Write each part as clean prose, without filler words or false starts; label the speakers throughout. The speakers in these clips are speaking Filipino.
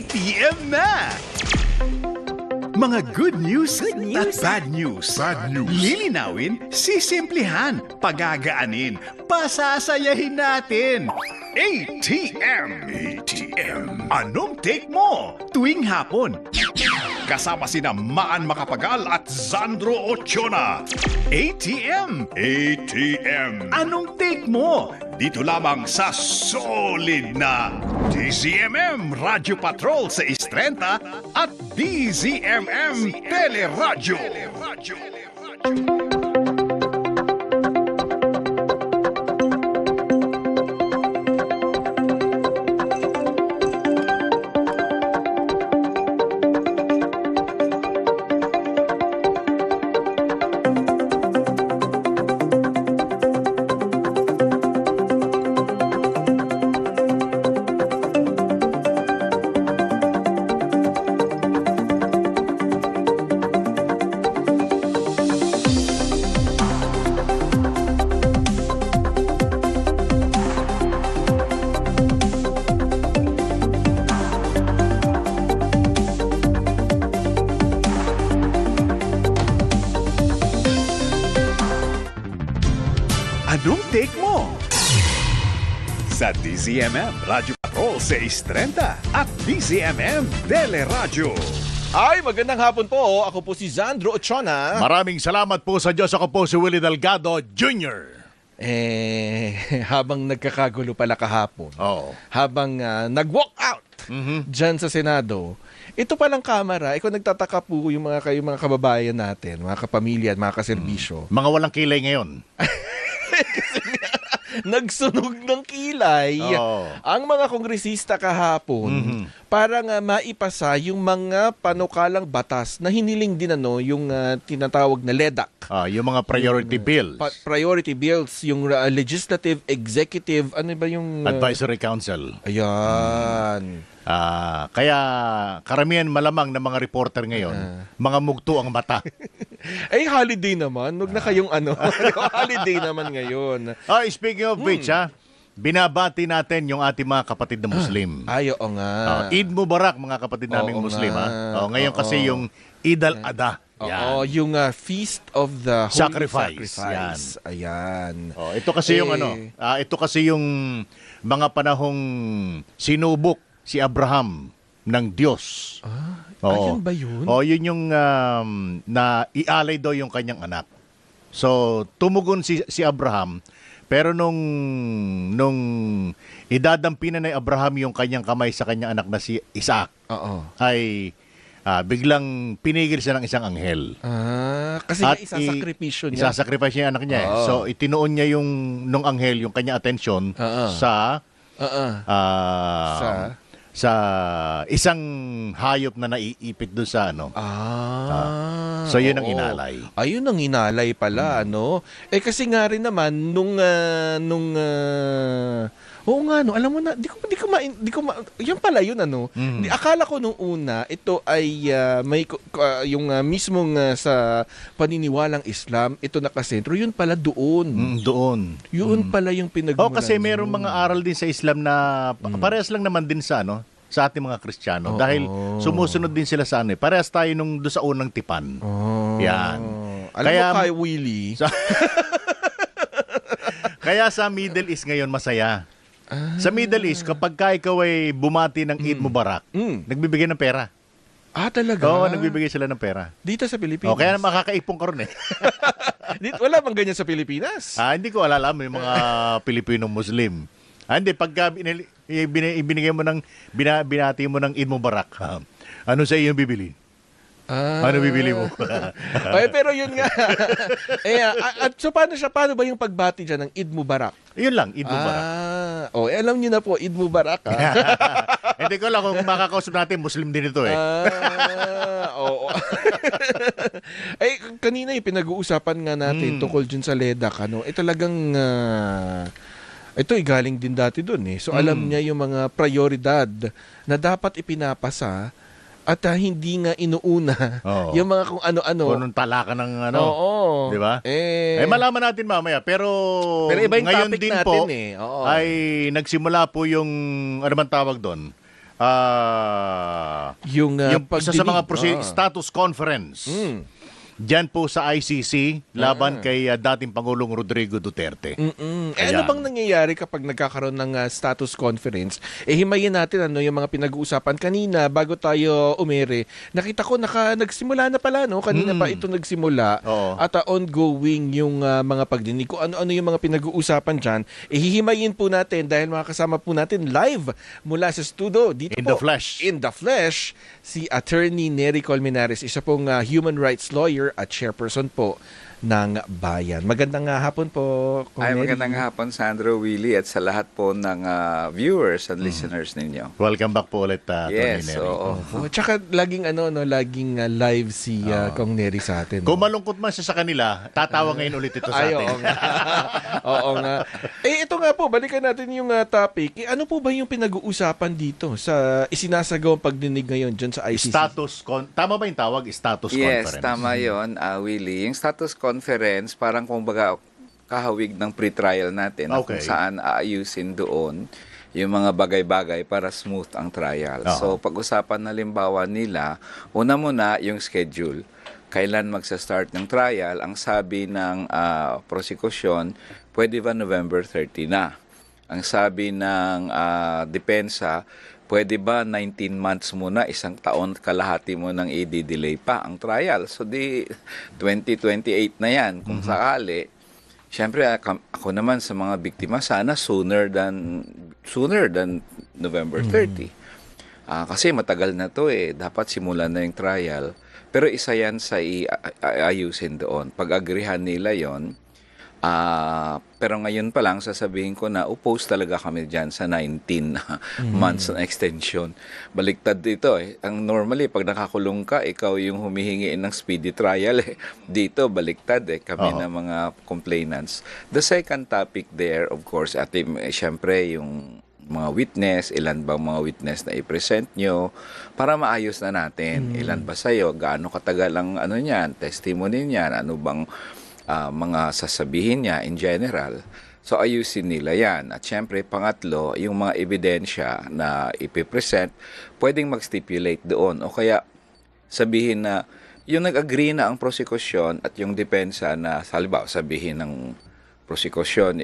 Speaker 1: PM na! Mga good news, at bad news. Lilinawin, sisimplihan, pagagaanin, pasasayahin natin. ATM. Anong take mo tuwing hapon? Kasama sina Maan Macapagal at Sandro Ochiona. ATM. Anong take mo? Dito lamang sa solid na DZMM Radio Patrol sa Istrenta at DZMM Teleradyo. Anong take mo? Sa DZMM Radio Patrol sa Istrenta at DZMM Teleradyo.
Speaker 2: Ay, magandang hapon po. Ako po si Sandro Ochiona.
Speaker 3: Maraming salamat po sa Diyos. Ako po si Willie Delgado Jr.
Speaker 2: Habang nagkakagulo pala kahapon, habang nag-walk out dyan sa Senado, ito palang kamera, ikaw nagtataka po yung mga kababayan natin, mga kapamilya at mga kaserbisyo.
Speaker 3: Mga walang kilay ngayon.
Speaker 2: Nagsunog ng kilay ang mga kongresista kahapon para nga maipasa yung mga panukalang batas na hiniling din yung tinatawag na LEDAC.
Speaker 3: Yung mga priority bills.
Speaker 2: Priority bills, yung legislative, executive, ano ba yung...
Speaker 3: Advisory Council.
Speaker 2: Ayan.
Speaker 3: Kaya karamihan malamang ng mga reporter ngayon, mga mugto ang mata.
Speaker 2: Ay, holiday naman. Huwag na kayong holiday naman ngayon.
Speaker 3: Speaking of which, binabati natin yung ating mga kapatid na Muslim.
Speaker 2: Ay, oo nga.
Speaker 3: Eid Mubarak, mga kapatid naming Muslim. Ngayon kasi yung Eid al-Adha.
Speaker 2: Oo, yung Feast of the Holy
Speaker 3: Sacrifice.
Speaker 2: Ayan.
Speaker 3: Ito kasi yung ito kasi yung mga panahong sinubok si Abraham ng Diyos.
Speaker 2: Ayun ba yun?
Speaker 3: Yun yung na ialay daw yung kanyang anak. So, tumugon si Abraham, pero nung idadampinan ni Abraham yung kanyang kamay sa kanyang anak na si Isaac, ay biglang pinigil siya ng isang anghel.
Speaker 2: Kasi isasakripisyo niya.
Speaker 3: Isasakripisyo niya yung anak niya. So, itinoon niya nung anghel yung kanyang atensyon sa isang hayop na naiipit doon sa so yun ang inalay.
Speaker 2: Ayun ang inalay pala, kasi nga rin naman oo nga, alam mo na, yun pala yun, akala ko nung una, ito ay may yung mismong sa paniniwalang Islam, ito nakasentro, yun pala doon. Yun pala yung pinagmulan.
Speaker 3: Kasi mayroong mga aral din sa Islam na parehas lang naman din sa sa ating mga Kristiyano. Dahil sumusunod din sila sa parehas tayo doon sa unang tipan. Yan.
Speaker 2: Alam mo kay Willie.
Speaker 3: Kaya sa Middle East ngayon masaya. Sa Middle East, kapag ikaw ay bumati ng Eid Mubarak, nagbibigay ng pera.
Speaker 2: Talaga?
Speaker 3: Oo, nagbibigay sila ng pera.
Speaker 2: Dito sa Pilipinas?
Speaker 3: Kaya makakaipon ka ron
Speaker 2: Wala bang ganyan sa Pilipinas?
Speaker 3: Hindi ko alam yung mga Pilipino Muslim. Hindi, pagka ibinigay mo binati mo ng Eid Mubarak, ano sa iyo bibili? Ano bibili mo?
Speaker 2: Pero yun nga. So paano ba yung pagbati dyan ng Eid Mubarak?
Speaker 3: Yun lang, Eid Mubarak.
Speaker 2: Alam niyo na po, Eid Mubarak.
Speaker 3: Hindi ko lang kung makakausap natin, Muslim din ito
Speaker 2: Oo. Kanina yung pinag-uusapan nga natin tungkol dyan sa LEDAC. Talagang... ito galing din dati doon So alam niya yung mga prioridad na dapat ipinapasa at hindi nga inuuna yung mga kung ano-ano.
Speaker 3: Kung talaka ng
Speaker 2: Oo.
Speaker 3: Di ba? Malaman natin mamaya. Pero
Speaker 2: iba yung
Speaker 3: ngayon
Speaker 2: topic
Speaker 3: din
Speaker 2: natin
Speaker 3: po
Speaker 2: Oo.
Speaker 3: ay nagsimula po yung, ano man tawag doon,
Speaker 2: Yung
Speaker 3: isa sa mga
Speaker 2: pagdinig.
Speaker 3: status conference. Diyan po sa ICC, laban kay dating Pangulong Rodrigo Duterte.
Speaker 2: Ano bang nangyayari kapag nagkakaroon ng status conference? Himayin natin yung mga pinag-uusapan kanina bago tayo umere. Nakita ko nagsimula na pala, no? Kanina pa ito nagsimula.
Speaker 3: Oo.
Speaker 2: At ongoing yung mga pagdinig. Kung ano-ano yung mga pinag-uusapan dyan, hihimayin po natin dahil makakasama po natin live mula sa studio. Dito
Speaker 3: In
Speaker 2: po,
Speaker 3: the flesh.
Speaker 2: In the flesh, si Attorney Nery Colmenares, isa pong human rights lawyer at chairperson po ng Bayan. Magandang hapon po, Kong
Speaker 4: Ay,
Speaker 2: Nery.
Speaker 4: magandang hapon, Sandro, Willie, at sa lahat po ng viewers and listeners ninyo.
Speaker 3: Welcome back po ulit, Tony
Speaker 4: Yes,
Speaker 3: Nery.
Speaker 4: oo.
Speaker 2: Tsaka laging laging live si Kong Nery sa atin.
Speaker 3: Kung malungkot man siya sa kanila, tatawa ngayon ulit ito sa atin.
Speaker 2: Oo nga. Oo nga. Ito nga po, balikan natin yung topic. Ano po ba yung pinag-uusapan dito sa isinasagawang pagdinig ngayon dyan sa ICC?
Speaker 3: Tama ba yung tawag? Status
Speaker 4: Yes,
Speaker 3: conference.
Speaker 4: tama yun, Willie. Yung status conference, parang kumbaga kahawig ng pre-trial natin na kung
Speaker 3: Okay.
Speaker 4: saan aayusin doon yung mga bagay-bagay para smooth ang trial.
Speaker 3: Oo.
Speaker 4: So, pag-usapan halimbawa nila, una muna yung schedule. Kailan magsa-start ng trial? Ang sabi ng prosecution, pwede ba November 30 na? Ang sabi ng depensa, pwede ba 19 months muna, isang taon kalahati mo nang i-delay pa ang trial? So di 2028 na yan kung sakali. Siyempre ako naman sa mga biktima, sana sooner than November 30. Kasi matagal na to dapat simulan na yung trial. Pero isa yan sa ayusin doon. Pag-agrihan nila yon. Pero ngayon pa lang sasabihin ko na oppose talaga kami dyan sa 19 months na extension. Baliktad dito Ang normally pag nakakulong ka, ikaw yung humihingi ng speedy trial Dito baliktad kami na mga complainants. The second topic there, of course, syempre yung mga witness, ilan bang mga witness na i-present nyo para maayos na natin. Ilan ba sa'yo? Gaano katagal ang niyan, testimony niyan? Ano bang mga sasabihin niya in general. So, ayusin nila yan. At syempre, pangatlo, yung mga ebidensya na ipipresent, pwedeng mag-stipulate doon. O kaya, sabihin na, yung nag-agree na ang prosecution at yung depensa na, halimbawa, sabihin ng prosecution,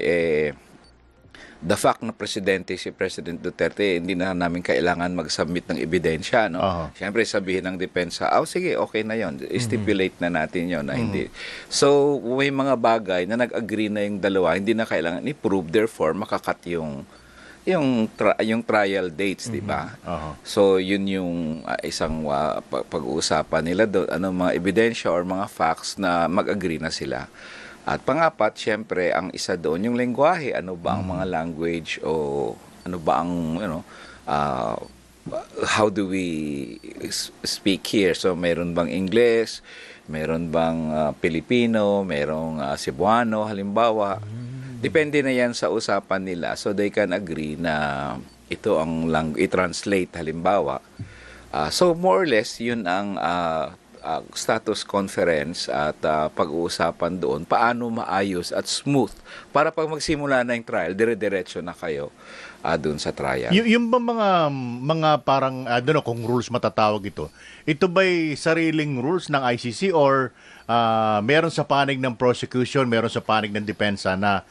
Speaker 4: the fact na presidente si President Duterte, hindi na namin kailangan mag-submit ng ebidensya, no? Siyempre, sabihin ng depensa, sige, okay na yon, stipulate na natin yon na hindi. So, may mga bagay na nag-agree na yung dalawa, hindi na kailangan i-prove, therefore, makakat yung trial dates, di ba? So, yun yung isang pag-uusapan nila doon, mga ebidensya or mga facts na mag-agree na sila. At pangapat, syempre, ang isa doon, yung lengguwahe. Ano ba ang mga language o ano ba ang, how do we speak here? So, meron bang English? Meron bang Filipino? Merong Cebuano, halimbawa? Depende na yan sa usapan nila. So, they can agree na ito ang i-translate, halimbawa. So, more or less, yun ang status conference at pag-uusapan doon, paano maayos at smooth para pag magsimula na yung trial, dire-diretso na kayo doon sa trial.
Speaker 3: Yung ba mga parang, kung rules matatawag ito ba'y sariling rules ng ICC or meron sa panig ng prosecution, meron sa panig ng depensa na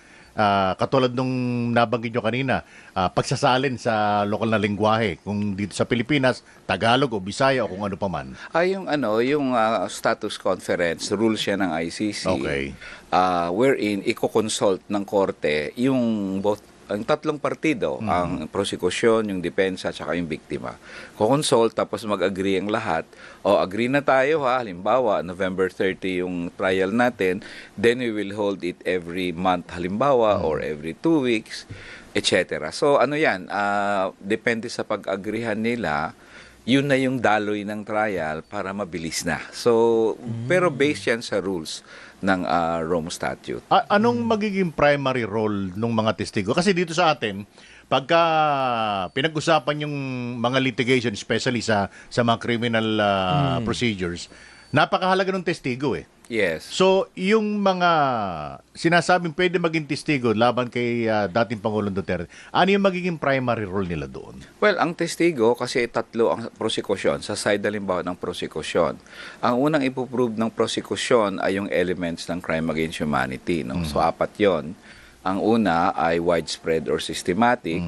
Speaker 3: katulad nung nabanggit nyo kanina, pagsasalin sa lokal na lengguwahe, kung dito sa Pilipinas, Tagalog o Bisaya o kung ano pa man.
Speaker 4: Yung status conference, rules siya ng ICC.
Speaker 3: Okay.
Speaker 4: Wherein, i-consult ng korte ang tatlong partido, ang prosecution, yung depensa, at yung biktima. Consult, tapos mag-agree ang lahat. Agree na tayo halimbawa, November 30 yung trial natin, then we will hold it every month, halimbawa, or every 2 weeks, etc. So, yan, depende sa pag-agreehan nila, yun na yung daloy ng trial para mabilis na. So, pero based yan sa rules ng Rome Statute.
Speaker 3: Anong magiging primary role ng mga testigo? Kasi dito sa atin, pagka pinag-usapan yung mga litigation, especially sa mga criminal procedures, Napakahalaga ng testigo eh.
Speaker 4: Yes.
Speaker 3: So, yung mga sinasabing pwede maging testigo laban kay dating Pangulong Duterte, ano yung magiging primary role nila doon?
Speaker 4: Well, ang testigo, kasi tatlo ang prosekusyon, sa side halimbawa ng prosekusyon. Ang unang ipoprove ng prosekusyon ay yung elements ng crime against humanity. No? So, apat yon. Ang una ay widespread or systematic.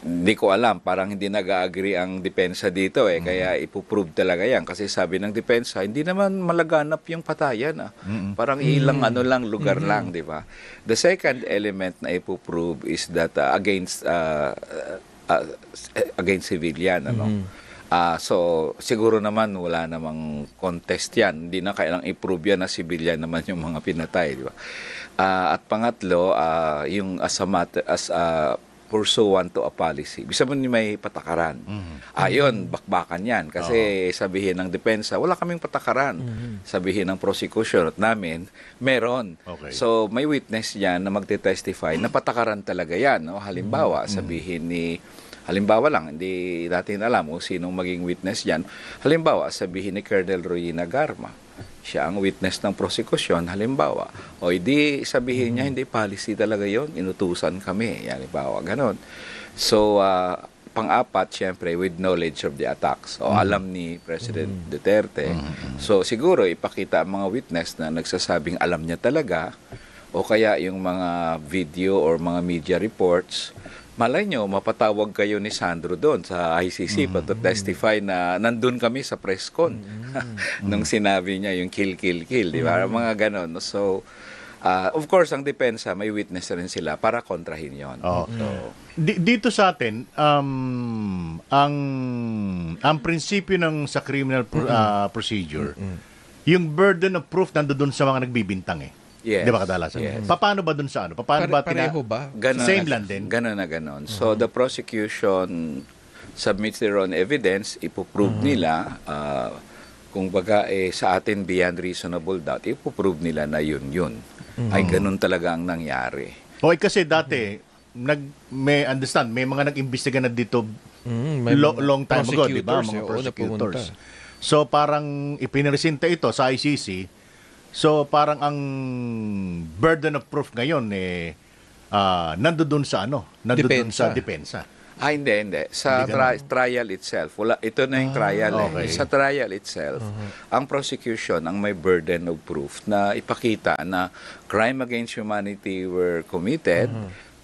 Speaker 4: Hindi ko alam, parang hindi nag-agree ang depensa dito kaya ipoprove talaga yan. Kasi sabi ng depensa, hindi naman malaganap yung patayan. Parang ilang lang, lugar lang, di ba? The second element na ipoprove is that against civilian, so, siguro naman wala namang contest yan. Hindi na kailang i-prove yan na civilian naman yung mga pinatay, di ba? At pangatlo, yung as a pursuant to a policy. Bisa mo may patakaran. Yun, bakbakan yan. Kasi sabihin ng depensa, wala kaming patakaran. Sabihin ng prosecution at namin, meron.
Speaker 3: Okay.
Speaker 4: So, may witness yan na magte-testify na patakaran talaga yan. No? Halimbawa, sabihin halimbawa lang, hindi natin alam kung sinong maging witness yan. Halimbawa, sabihin ni Colonel Royina Garma, siya ang witness ng prosekusyon, halimbawa. O hindi sabihin niya, hindi policy talaga yon, inutusan kami. Halimbawa, ganon. So, pang-apat, syempre, with knowledge of the attacks. O alam ni President Duterte. So, siguro, ipakita ang mga witness na nagsasabing alam niya talaga, o kaya yung mga video or mga media reports, malay nyo, mapatawag kayo ni Sandro doon sa ICC to testify na nandun kami sa press con nung sinabi niya yung kill, di ba? Mga ganon. So, of course, ang depensa, may witness na rin sila para kontrahin yon. So,
Speaker 3: Dito sa atin, ang prinsipyo ng sa criminal procedure, yung burden of proof nandoon sa mga nagbibintang
Speaker 4: yes.
Speaker 3: Di ba kadalasan?
Speaker 4: Yes.
Speaker 3: Paano ba dun sa ano? Paano ba
Speaker 2: Pareho ba?
Speaker 4: Ganon
Speaker 3: Same
Speaker 4: na,
Speaker 3: lang din?
Speaker 4: Ganon na ganon. So, the prosecution submits their own evidence, ipoprove nila, kung baga sa atin beyond reasonable doubt, ipoprove nila na yun. Ay ganon talaga ang nangyari.
Speaker 3: Okay, kasi dati, may mga nag-imbestiga na dito long time ago, di ba? Mga prosecutors. So, parang ipiniresenta ito sa ICC. So, parang ang burden of proof ngayon nandoon sa nandoon sa depensa.
Speaker 4: Hindi. Sa trial itself, ito na yung trial.
Speaker 3: Okay.
Speaker 4: Sa trial itself, ang prosecution ang may burden of proof na ipakita na crime against humanity were committed,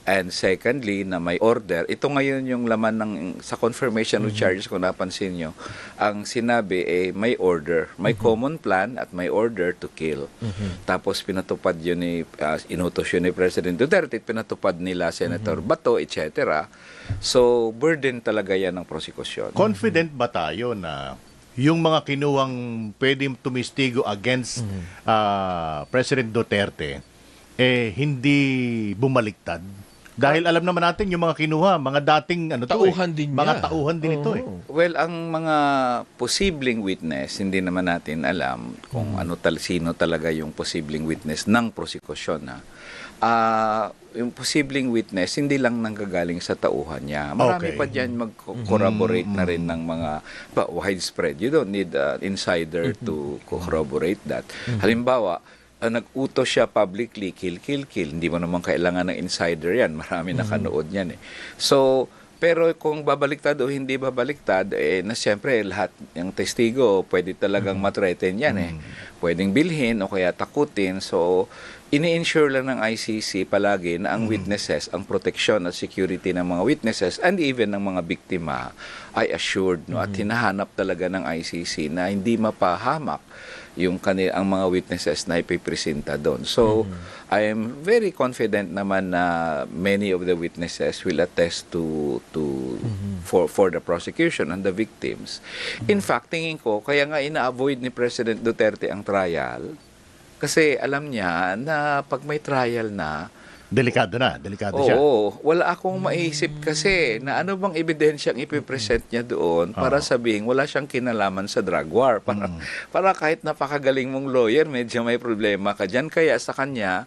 Speaker 4: and secondly, na may order. Ito ngayon yung laman sa confirmation of charges, kung napansin nyo, ang sinabi may order, may common plan at may order to kill. Tapos pinatupad yun inutos yun ni President Duterte, pinatupad nila Senator Bato, etc. So, burden talaga yan ng prosecution.
Speaker 3: Confident ba tayo na yung mga kinuwang pwedeng tumistigo against President Duterte hindi bumaliktad? Dahil alam naman natin yung mga kinuha, mga dating
Speaker 2: tauhan din niya.
Speaker 3: Mga tauhan din ito
Speaker 4: Well, ang mga posibleng witness, hindi naman natin alam kung sino talaga yung posibleng witness ng prosekusyon. Yung posibleng witness, hindi lang nanggagaling sa tauhan niya. Marami pa dyan mag-corroborate na rin ng mga widespread. You don't need an insider to corroborate that. Halimbawa, nag-utos siya publicly, kill. Hindi mo naman kailangan ng insider yan. Marami nakanood yan So, pero kung babaliktad o hindi babaliktad, na siyempre lahat yung testigo, pwede talagang matreten yan Pwedeng bilhin o kaya takutin. So, ini-ensure lang ng ICC palagi na ang witnesses, ang protection at security ng mga witnesses and even ng mga biktima ay assured. At hinahanap talaga ng ICC na hindi mapahamak ang mga witnesses na ipipresenta doon. So, I am very confident naman na many of the witnesses will attest for the prosecution and the victims. In fact, tingin ko, kaya nga ina-avoid ni President Duterte ang trial kasi alam niya na pag may trial na,
Speaker 3: delikado siya.
Speaker 4: Oo, wala akong maisip kasi na ano bang ebidensyang ipipresent niya doon para sabihin wala siyang kinalaman sa drug war. Para kahit napakagaling mong lawyer, medyo may problema ka dyan. Kaya sa kanya,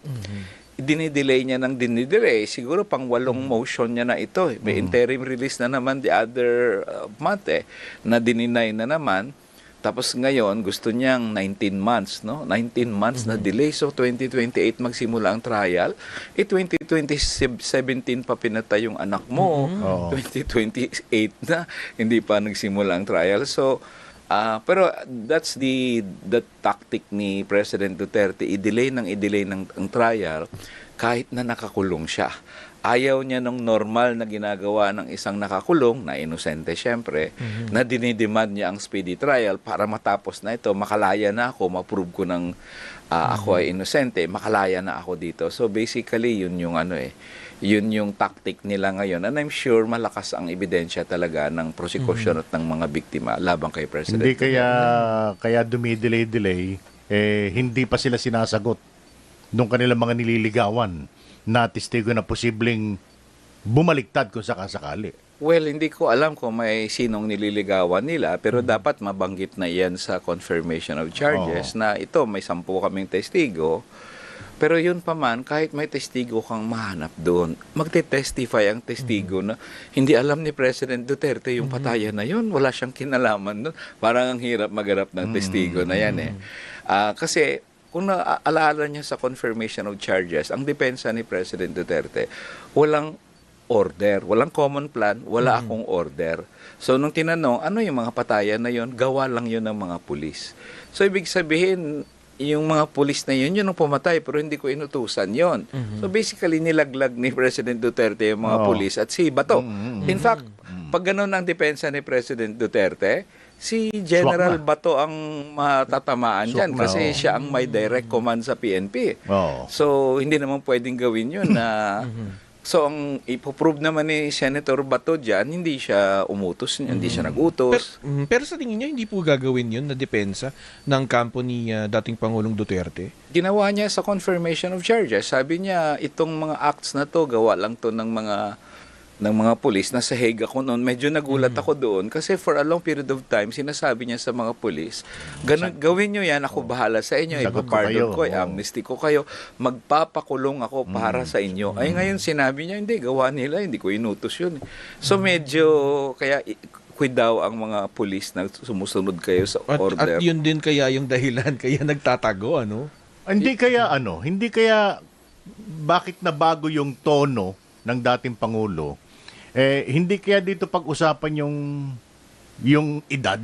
Speaker 4: dinidelay niya ng dinidelay. Siguro pang 8 motion niya na ito. May interim release na naman the other month na dininay na naman. Tapos ngayon, gusto niyang 19 months, no? 19 months na delay. So, 2028 magsimula ang trial. 2017 pa pinatay yung anak mo. 2028 na, hindi pa nagsimula ang trial. So, pero that's the tactic ni President Duterte. I-delay ng ang trial kahit na nakakulong siya. Ayaw niya ng normal na ginagawa ng isang nakakulong, na inosente syempre, na dinidemand niya ang speedy trial para matapos na ito, makalaya na ako, ma-prove ko ng ako ay inosente, makalaya na ako dito. So basically, yun yung yun yung tactic nila ngayon. And I'm sure malakas ang ebidensya talaga ng prosecution at ng mga biktima labang kay President.
Speaker 3: Hindi kaya dumidelay-delay, hindi pa sila sinasagot nung kanilang mga nililigawan na testigo na posibleng bumaliktad kung sakasakali.
Speaker 4: Well, hindi ko alam kung may sinong nililigawan nila, pero dapat mabanggit na yan sa confirmation of charges na ito, may 10 kaming testigo. Pero yun pa man, kahit may testigo kang mahanap doon, magte-testify ang testigo na hindi alam ni President Duterte yung patayan na yun. Wala siyang kinalaman doon. Parang ang hirap magharap ng testigo na yan kasi kung naaalala niya sa confirmation of charges, ang depensa ni President Duterte, walang order, walang common plan, wala akong order. So, nung tinanong, ano yung mga patayan na yun, gawa lang yun ng mga pulis. So, ibig sabihin, yung mga pulis na yun ang pumatay, pero hindi ko inutusan yun. So, basically, nilaglag ni President Duterte yung mga pulis at si Bato. In fact, pag ganun ang depensa ni President Duterte, si General Bato ang matatamaan dyan kasi siya ang may direct command sa PNP. So, hindi naman pwedeng gawin yun na... So, ang ipoprove naman ni Senator Bato dyan, hindi siya umutos, hindi siya nagutos.
Speaker 2: Pero sa tingin niyo, hindi po gagawin yun na depensa ng kampo ni dating Pangulong Duterte?
Speaker 4: Ginawa niya sa confirmation of charges. Sabi niya, itong mga acts na to, gawa lang to ng mga pulis. Nasa Hague ako noon, medyo nagulat ako doon kasi for a long period of time, sinasabi niya sa mga pulis, gawin nyo yan, ako bahala sa inyo, ipapardon ko, amnesty ko kayo, magpapakulong ako para sa inyo. Ay ngayon sinabi niya, hindi, gawa nila, hindi ko inutos yun. So medyo, kaya quid daw ang mga pulis na sumusunod kayo sa order.
Speaker 2: At yun din kaya yung dahilan, kaya nagtatago, ano?
Speaker 3: Hindi kaya, bakit nabago yung tono ng dating Pangulo? Hindi kaya dito pag-usapan yung edad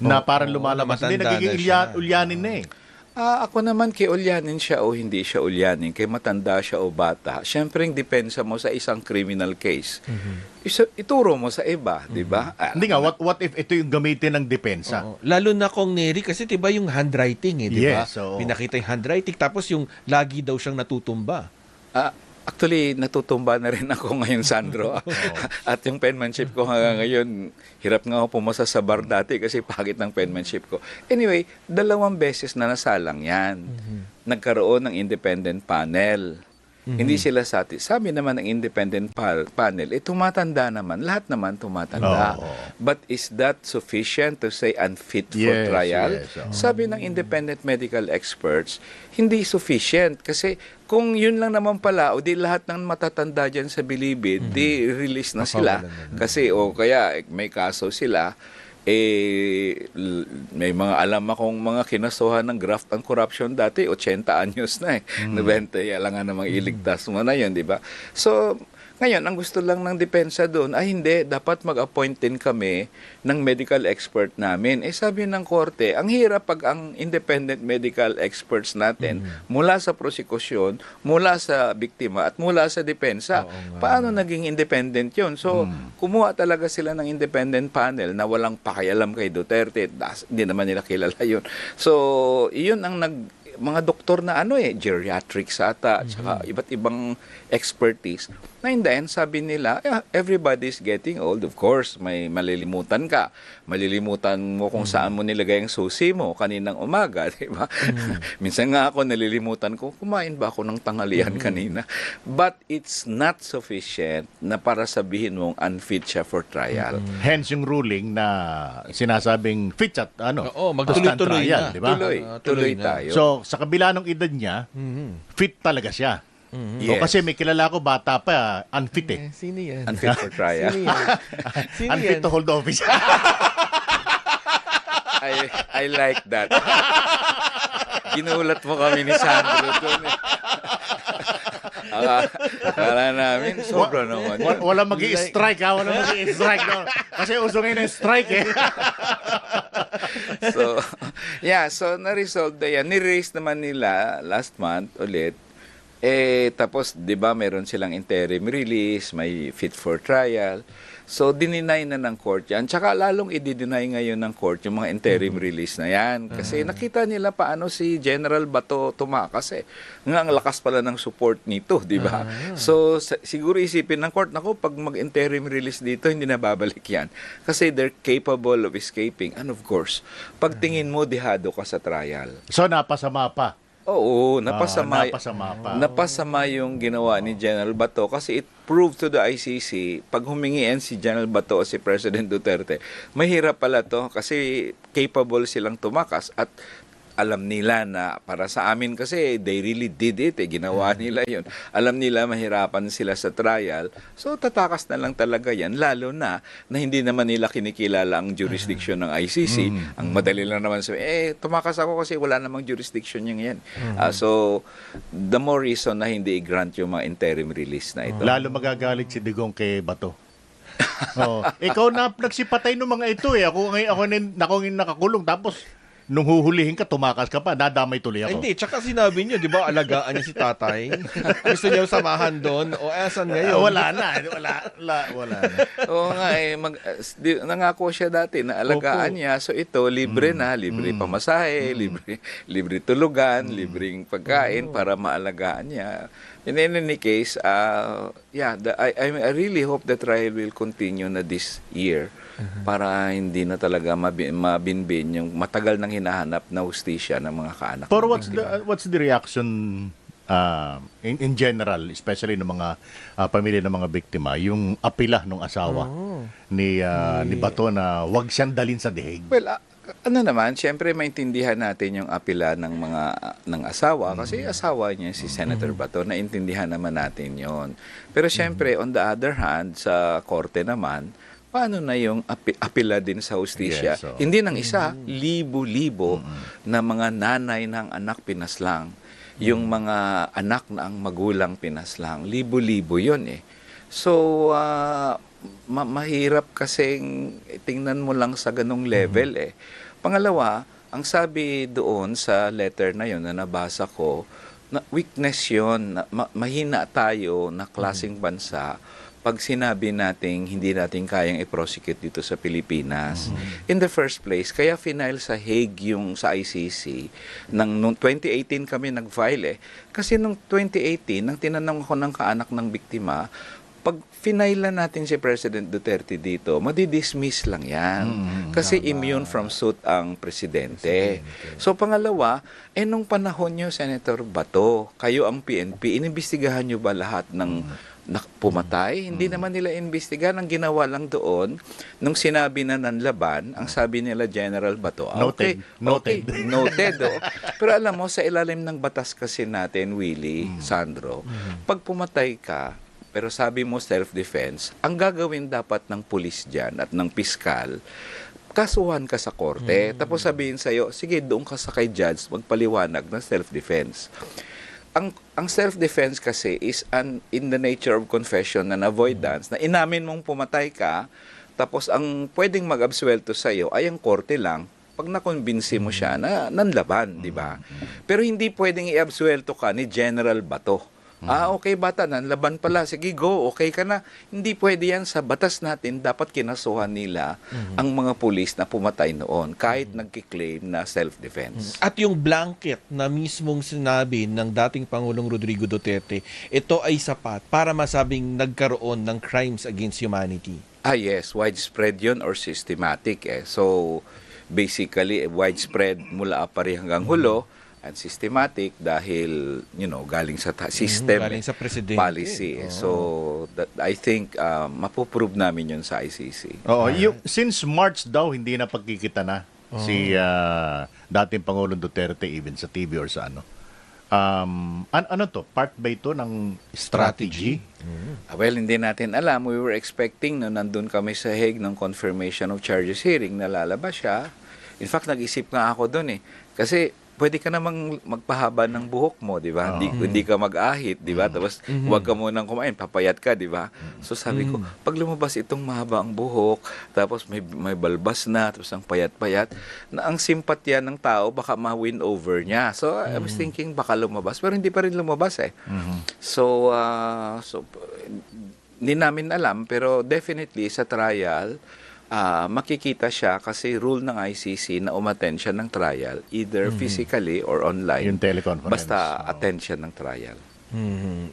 Speaker 3: na parang lumalabas. Hindi, nagiging ulyanin na eh.
Speaker 4: Ako naman, kay ulyanin siya o hindi siya ulyanin, kay matanda siya o bata, syempre yung depensa mo sa isang criminal case, ituro mo sa iba, di ba?
Speaker 3: Hindi nga, what if ito yung gamitin ng depensa?
Speaker 2: Lalo na kung Neri, kasi diba yung handwriting di ba?
Speaker 3: Yes, oo.
Speaker 2: Pinakita yung handwriting, tapos yung lagi daw siyang natutumba.
Speaker 4: Actually, natutumba na rin ako ngayon, Sandro. At yung penmanship ko hanggang ngayon, hirap nga ako pumasa sa bar dati kasi pangit ng penmanship ko. Anyway, 2 beses na nasalang yan. Nagkaroon ng independent panel. Hindi sila sabi naman ng independent panel, tumatanda naman. Lahat naman tumatanda. But is that sufficient to say unfit for trial? Sabi ng independent medical experts, hindi sufficient. Kasi kung yun lang naman pala, o di lahat ng matatanda dyan sa bilibid, di release na sila. Kasi kaya may kaso sila, may mga alam akong mga kinasuhan ng graft and corruption dati, 80 anyos na 90, alam nga namang iligtas mo na yun, di ba? So, ngayon, ang gusto lang ng depensa doon, hindi, dapat mag-appoint din kami ng medical expert namin. Sabi ng korte, ang hirap pag ang independent medical experts natin, mula sa prosekusyon, mula sa biktima, at mula sa depensa, paano naging independent yun? So, kumuha talaga sila ng independent panel na walang pakialam kay Duterte. Hindi naman nila kilala yun. So, yun ang mga doktor na geriatrics ata, at saka iba't ibang expertise. Na in the end, sabi nila, everybody's getting old. Of course, may malilimutan ka. Malilimutan mo kung saan mo nilagay ang susi mo kaninang umaga, di ba? Minsan nga ako nalilimutan ko, kumain ba ako ng tanghalian kanina? But it's not sufficient na para sabihin mong unfit siya for trial.
Speaker 3: Hence yung ruling na sinasabing fit at
Speaker 2: magtuloy-tuloy
Speaker 3: trial,
Speaker 2: na.
Speaker 3: di ba?
Speaker 4: Tuloy tayo.
Speaker 3: So, sa kabila ng edad niya, fit talaga siya.
Speaker 4: Yes.
Speaker 3: Kasi may kilala ko, bata pa, unfit eh.
Speaker 2: Sino yan?
Speaker 4: Unfit for trial.
Speaker 2: Sino yan?
Speaker 3: Unfit to hold office.
Speaker 4: I like that. Ginulat mo kami ni Sandro doon. Akala namin, sobra naman.
Speaker 3: Wala mag-i-strike ha, wala mag-i-strike. No? Kasi uso ngayon ang strike eh.
Speaker 4: So, yeah, so na-resolve na yan. Ni-raise naman nila last month ulit. Tapos, di ba, meron silang interim release, may fit for trial. So, dininay na ng court yan. Tsaka lalong i-deny ngayon ng court yung mga interim release na yan. Kasi nakita nila paano si General Bato tumakas eh. Nga ang lakas pala ng support nito, di ba? So, siguro isipin ng court, naku, pag mag-interim release dito, hindi na babalik yan. Kasi they're capable of escaping. And of course, pagtingin mo, dihado ka sa trial.
Speaker 3: So, napasama pa.
Speaker 4: Oo, napasama
Speaker 3: pa.
Speaker 4: Napasama yung ginawa ni General Bato kasi it proved to the ICC, pag humingian si General Bato o si President Duterte, mahirap pala to kasi capable silang tumakas at alam nila na para sa amin kasi they really did it, ginawa nila yun. Alam nila mahirapan sila sa trial, so tatakas na lang talaga yan, lalo na hindi naman nila kinikilala ang jurisdiction ng ICC. Ang madali lang naman sabi, tumakas ako kasi wala namang jurisdiction yung yan. So, the more reason na hindi i-grant yung mga interim release na ito.
Speaker 3: Lalo magagalit si Digong kay Bato. Ikaw na nagsipatay ng mga ito eh. Ako ngayon nakakulong tapos nung huhulihin ka, tumakas ka pa, dadamay tuloy ako.
Speaker 2: Hindi, tsaka sinabi niyo, di ba, alagaan niya si tatay? Gusto niyo samahan doon? O asan ngayon?
Speaker 3: Wala na.
Speaker 4: Oo nga nangako siya dati na alagaan niya. So ito, libre na, libre pamasahe, libre tulugan, libreng pagkain para maalagaan niya. In any case, I really hope the trial will continue na this year para hindi na talaga mabinbin yung matagal nang hinahanap na hustisya ng mga kaanak.
Speaker 3: Pero what's the reaction in general, especially ng mga pamilya ng mga biktima, yung apila ng asawa ni Bato na wag siyang dalin sa dihig?
Speaker 4: Well, siyempre maintindihan natin yung apela ng asawa kasi asawa niya si Senator Bato, naintindihan naman natin yon. Pero siyempre, on the other hand, sa korte naman, paano na yung apela din sa hustisya?
Speaker 3: Yes, so,
Speaker 4: hindi ng isa, libo-libo na mga nanay ng anak pinaslang. Yung mga anak na ang magulang pinaslang, libo-libo yun eh. So, mahirap kasing tingnan mo lang sa ganong level eh. Pangalawa, ang sabi doon sa letter na yon na nabasa ko, na weakness yon, na mahina tayo na klaseng bansa pag sinabi nating hindi natin kayang i-prosecute dito sa Pilipinas. In the first place, kaya final sa Hague yung sa ICC, noong 2018 kami nag-file eh. Kasi noong 2018, nang tinanong ako ng kaanak ng biktima, pag finailan natin si President Duterte dito, madidismiss lang yan. Kasi immune from suit ang presidente. So pangalawa, nung panahon nyo, Senator Bato, kayo ang PNP, inimbestigahan nyo ba lahat ng pumatay? Hindi naman nila imbestigahan. Ang ginawa lang doon, nung sinabi na nanlaban, ang sabi nila General Bato,
Speaker 3: Noted.
Speaker 4: Noted. Pero alam mo, sa ilalim ng batas kasi natin, Willie, Sandro, pag pumatay ka, pero sabi mo self-defense, ang gagawin dapat ng pulis dyan at ng piskal, kasuhan ka sa korte. Tapos sabihin sa'yo, sige, doon ka sa kay judge, magpaliwanag ng self-defense. Ang self-defense kasi is in the nature of confession and avoidance, na inamin mong pumatay ka, tapos ang pwedeng mag-absuelto sa'yo ay ang korte lang, pag nakonbinsi mo siya na nanlaban, di ba? Pero hindi pwedeng i-absuelto ka ni General Bato. Okay bata, nanlaban pala, sige go, okay ka na. Hindi pwede yan sa batas natin, dapat kinasuhan nila ang mga pulis na pumatay noon, kahit nagkiklaim na self-defense.
Speaker 2: At yung blanket na mismong sinabi ng dating Pangulong Rodrigo Duterte, ito ay sapat para masabing nagkaroon ng crimes against humanity.
Speaker 4: Yes, widespread yun or systematic eh. So, basically, widespread mula apari hanggang hulo, and systematic dahil galing sa system,
Speaker 2: galing sa presidente,
Speaker 4: policy. So I think mapoprove namin yun sa ICC.
Speaker 3: Since March daw hindi na pagkikita na si dating Pangulong Duterte even sa TV or sa ano. Ano to? Part ba ito ng strategy?
Speaker 4: Well, hindi natin alam. We were expecting na nandun kami sa Hague ng confirmation of charges hearing na lalabas siya. In fact, nag-isip nga ako doon eh. Kasi pwede ka namang magpahaba ng buhok mo, di ba? Hindi ka mag-ahit, di ba? Tapos huwag ka munang kumain, papayat ka, di ba? So sabi ko, pag lumabas itong mahaba ang buhok, tapos may balbas na, tapos ang payat-payat, na ang simpatya ng tao baka ma-win over niya. So I was thinking baka lumabas, pero hindi pa rin lumabas eh. So hindi namin alam, pero definitely sa trial, makikita siya kasi rule ng ICC na umattend siya ng trial either physically or online.
Speaker 3: Yung teleconference.
Speaker 4: Basta attend siya ng trial.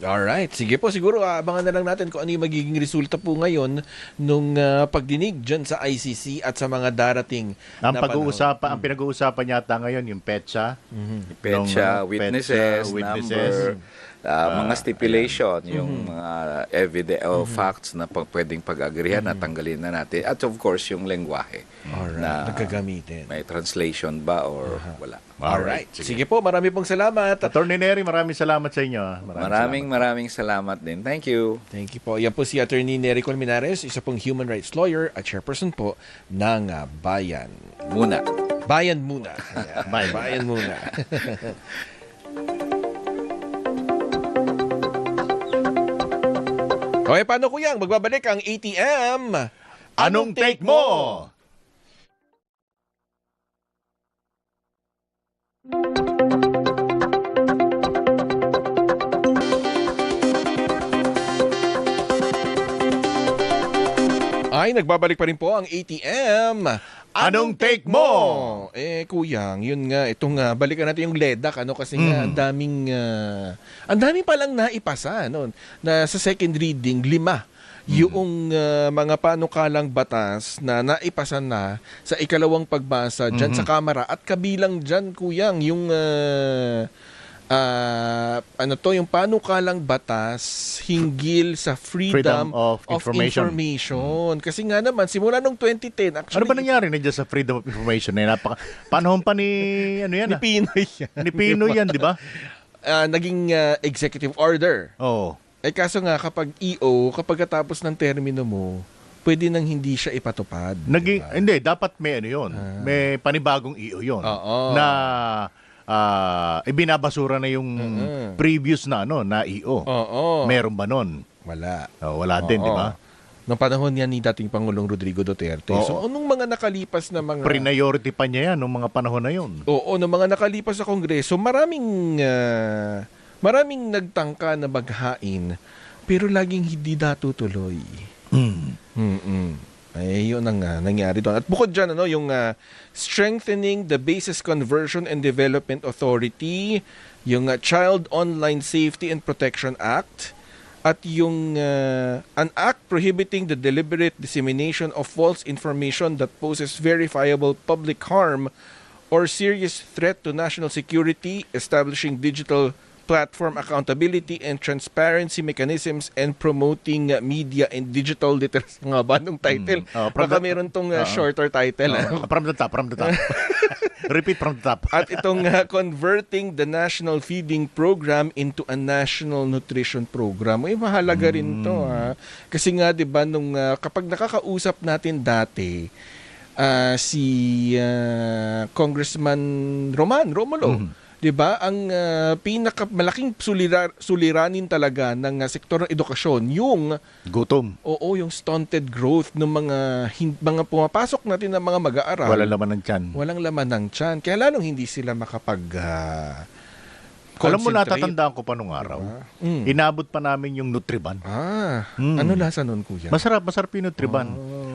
Speaker 2: Alright. Sige po, siguro abangan na lang natin kung ano yung magiging resulta po ngayon nung pagdinig dyan sa ICC at sa mga darating
Speaker 3: Ang
Speaker 2: na
Speaker 3: pag-uusapan, ang pinag-uusapan yata ngayon yung petsa,
Speaker 4: Petsa, witnesses,
Speaker 3: witnesses,
Speaker 4: number, mga stipulation, yung mga evidence o facts na pwedeng pag-agrihan na tanggalin na natin. At of course, yung lengguwahe na
Speaker 2: nagkagamitin.
Speaker 4: may translation ba or wala.
Speaker 2: Alright. Sige po, marami pong salamat.
Speaker 3: Attorney Nery, maraming salamat sa inyo.
Speaker 4: Maraming salamat din. Thank you.
Speaker 2: Thank you po. Yan po si Attorney Nery Colmenares, isa pong human rights lawyer at chairperson po ng Bayan. Bayan Muna. Ayan. Bayan Muna. Okay, paano kuyang? Magbabalik ang ATM.
Speaker 3: Anong take mo?
Speaker 2: Ay, nagbabalik pa rin po ang ATM.
Speaker 3: Anong take mo?
Speaker 2: Kuyang, yun nga, itong balikan natin yung LEDAC, kasi nga, ang daming palang naipasa, na sa second reading, 5 yung mga panukalang batas na naipasa na sa ikalawang pagbasa dyan sa Kamara at kabilang dyan, Kuyang, yung yung panukalang batas hinggil sa freedom
Speaker 3: of information.
Speaker 2: Kasi nga naman, simula nung 2010, actually,
Speaker 3: Ano ba nangyari na dyan sa freedom of information? Panahon pa ni,
Speaker 2: ni Pinoy yan.
Speaker 3: Ni Pinoy yan, di ba?
Speaker 2: Naging executive order.
Speaker 3: Oo.
Speaker 2: Kaso nga, kapag EO, kapag katapos ng termino mo, pwede nang hindi siya ipatupad.
Speaker 3: Hindi, dapat may yun. May panibagong EO yun.
Speaker 2: Oo.
Speaker 3: Na ibinabasura na yung previous na na EO.
Speaker 2: Oo.
Speaker 3: Meron ba nun?
Speaker 2: Wala.
Speaker 3: Wala din, di ba?
Speaker 2: Noong panahon yan ni dating Pangulong Rodrigo Duterte.
Speaker 3: Oo.
Speaker 2: So, anong mga nakalipas na mga...
Speaker 3: Priority pa niya yan noong mga panahon na yun.
Speaker 2: Oo, noong mga nakalipas sa Kongreso, maraming nagtangka na maghain, pero laging hindi natutuloy. Yun ang nangyari doon. At bukod dyan, yung strengthening the Basis Conversion and Development Authority, yung Child Online Safety and Protection Act, at yung an act prohibiting the deliberate dissemination of false information that poses verifiable public harm or serious threat to national security, establishing digital platform accountability and transparency mechanisms and promoting media and digital literacy. Nga ba nung title? Baka meron tong shorter title.
Speaker 3: From the top. Repeat from the top.
Speaker 2: At itong converting the National Feeding Program into a National Nutrition Program. Mahalaga rin to. Kasi nga, di ba, nung kapag nakakausap natin dati, si Congressman Romulo, 'di ba? Ang pinakamalaking suliranin talaga ng sektor ng edukasyon, yung
Speaker 3: gutom.
Speaker 2: Oo, yung stunted growth ng mga pumapasok natin ng mga mag-aaral.
Speaker 3: Walang laman ng tiyan.
Speaker 2: Walang laman ng tiyan. Kaya lalong hindi sila makapag
Speaker 3: alam mo, natatandaan ko pa nung araw. Inabot pa namin yung Nutriban.
Speaker 2: Ano lasa nun, Kuya?
Speaker 3: Masarap yung Nutriban.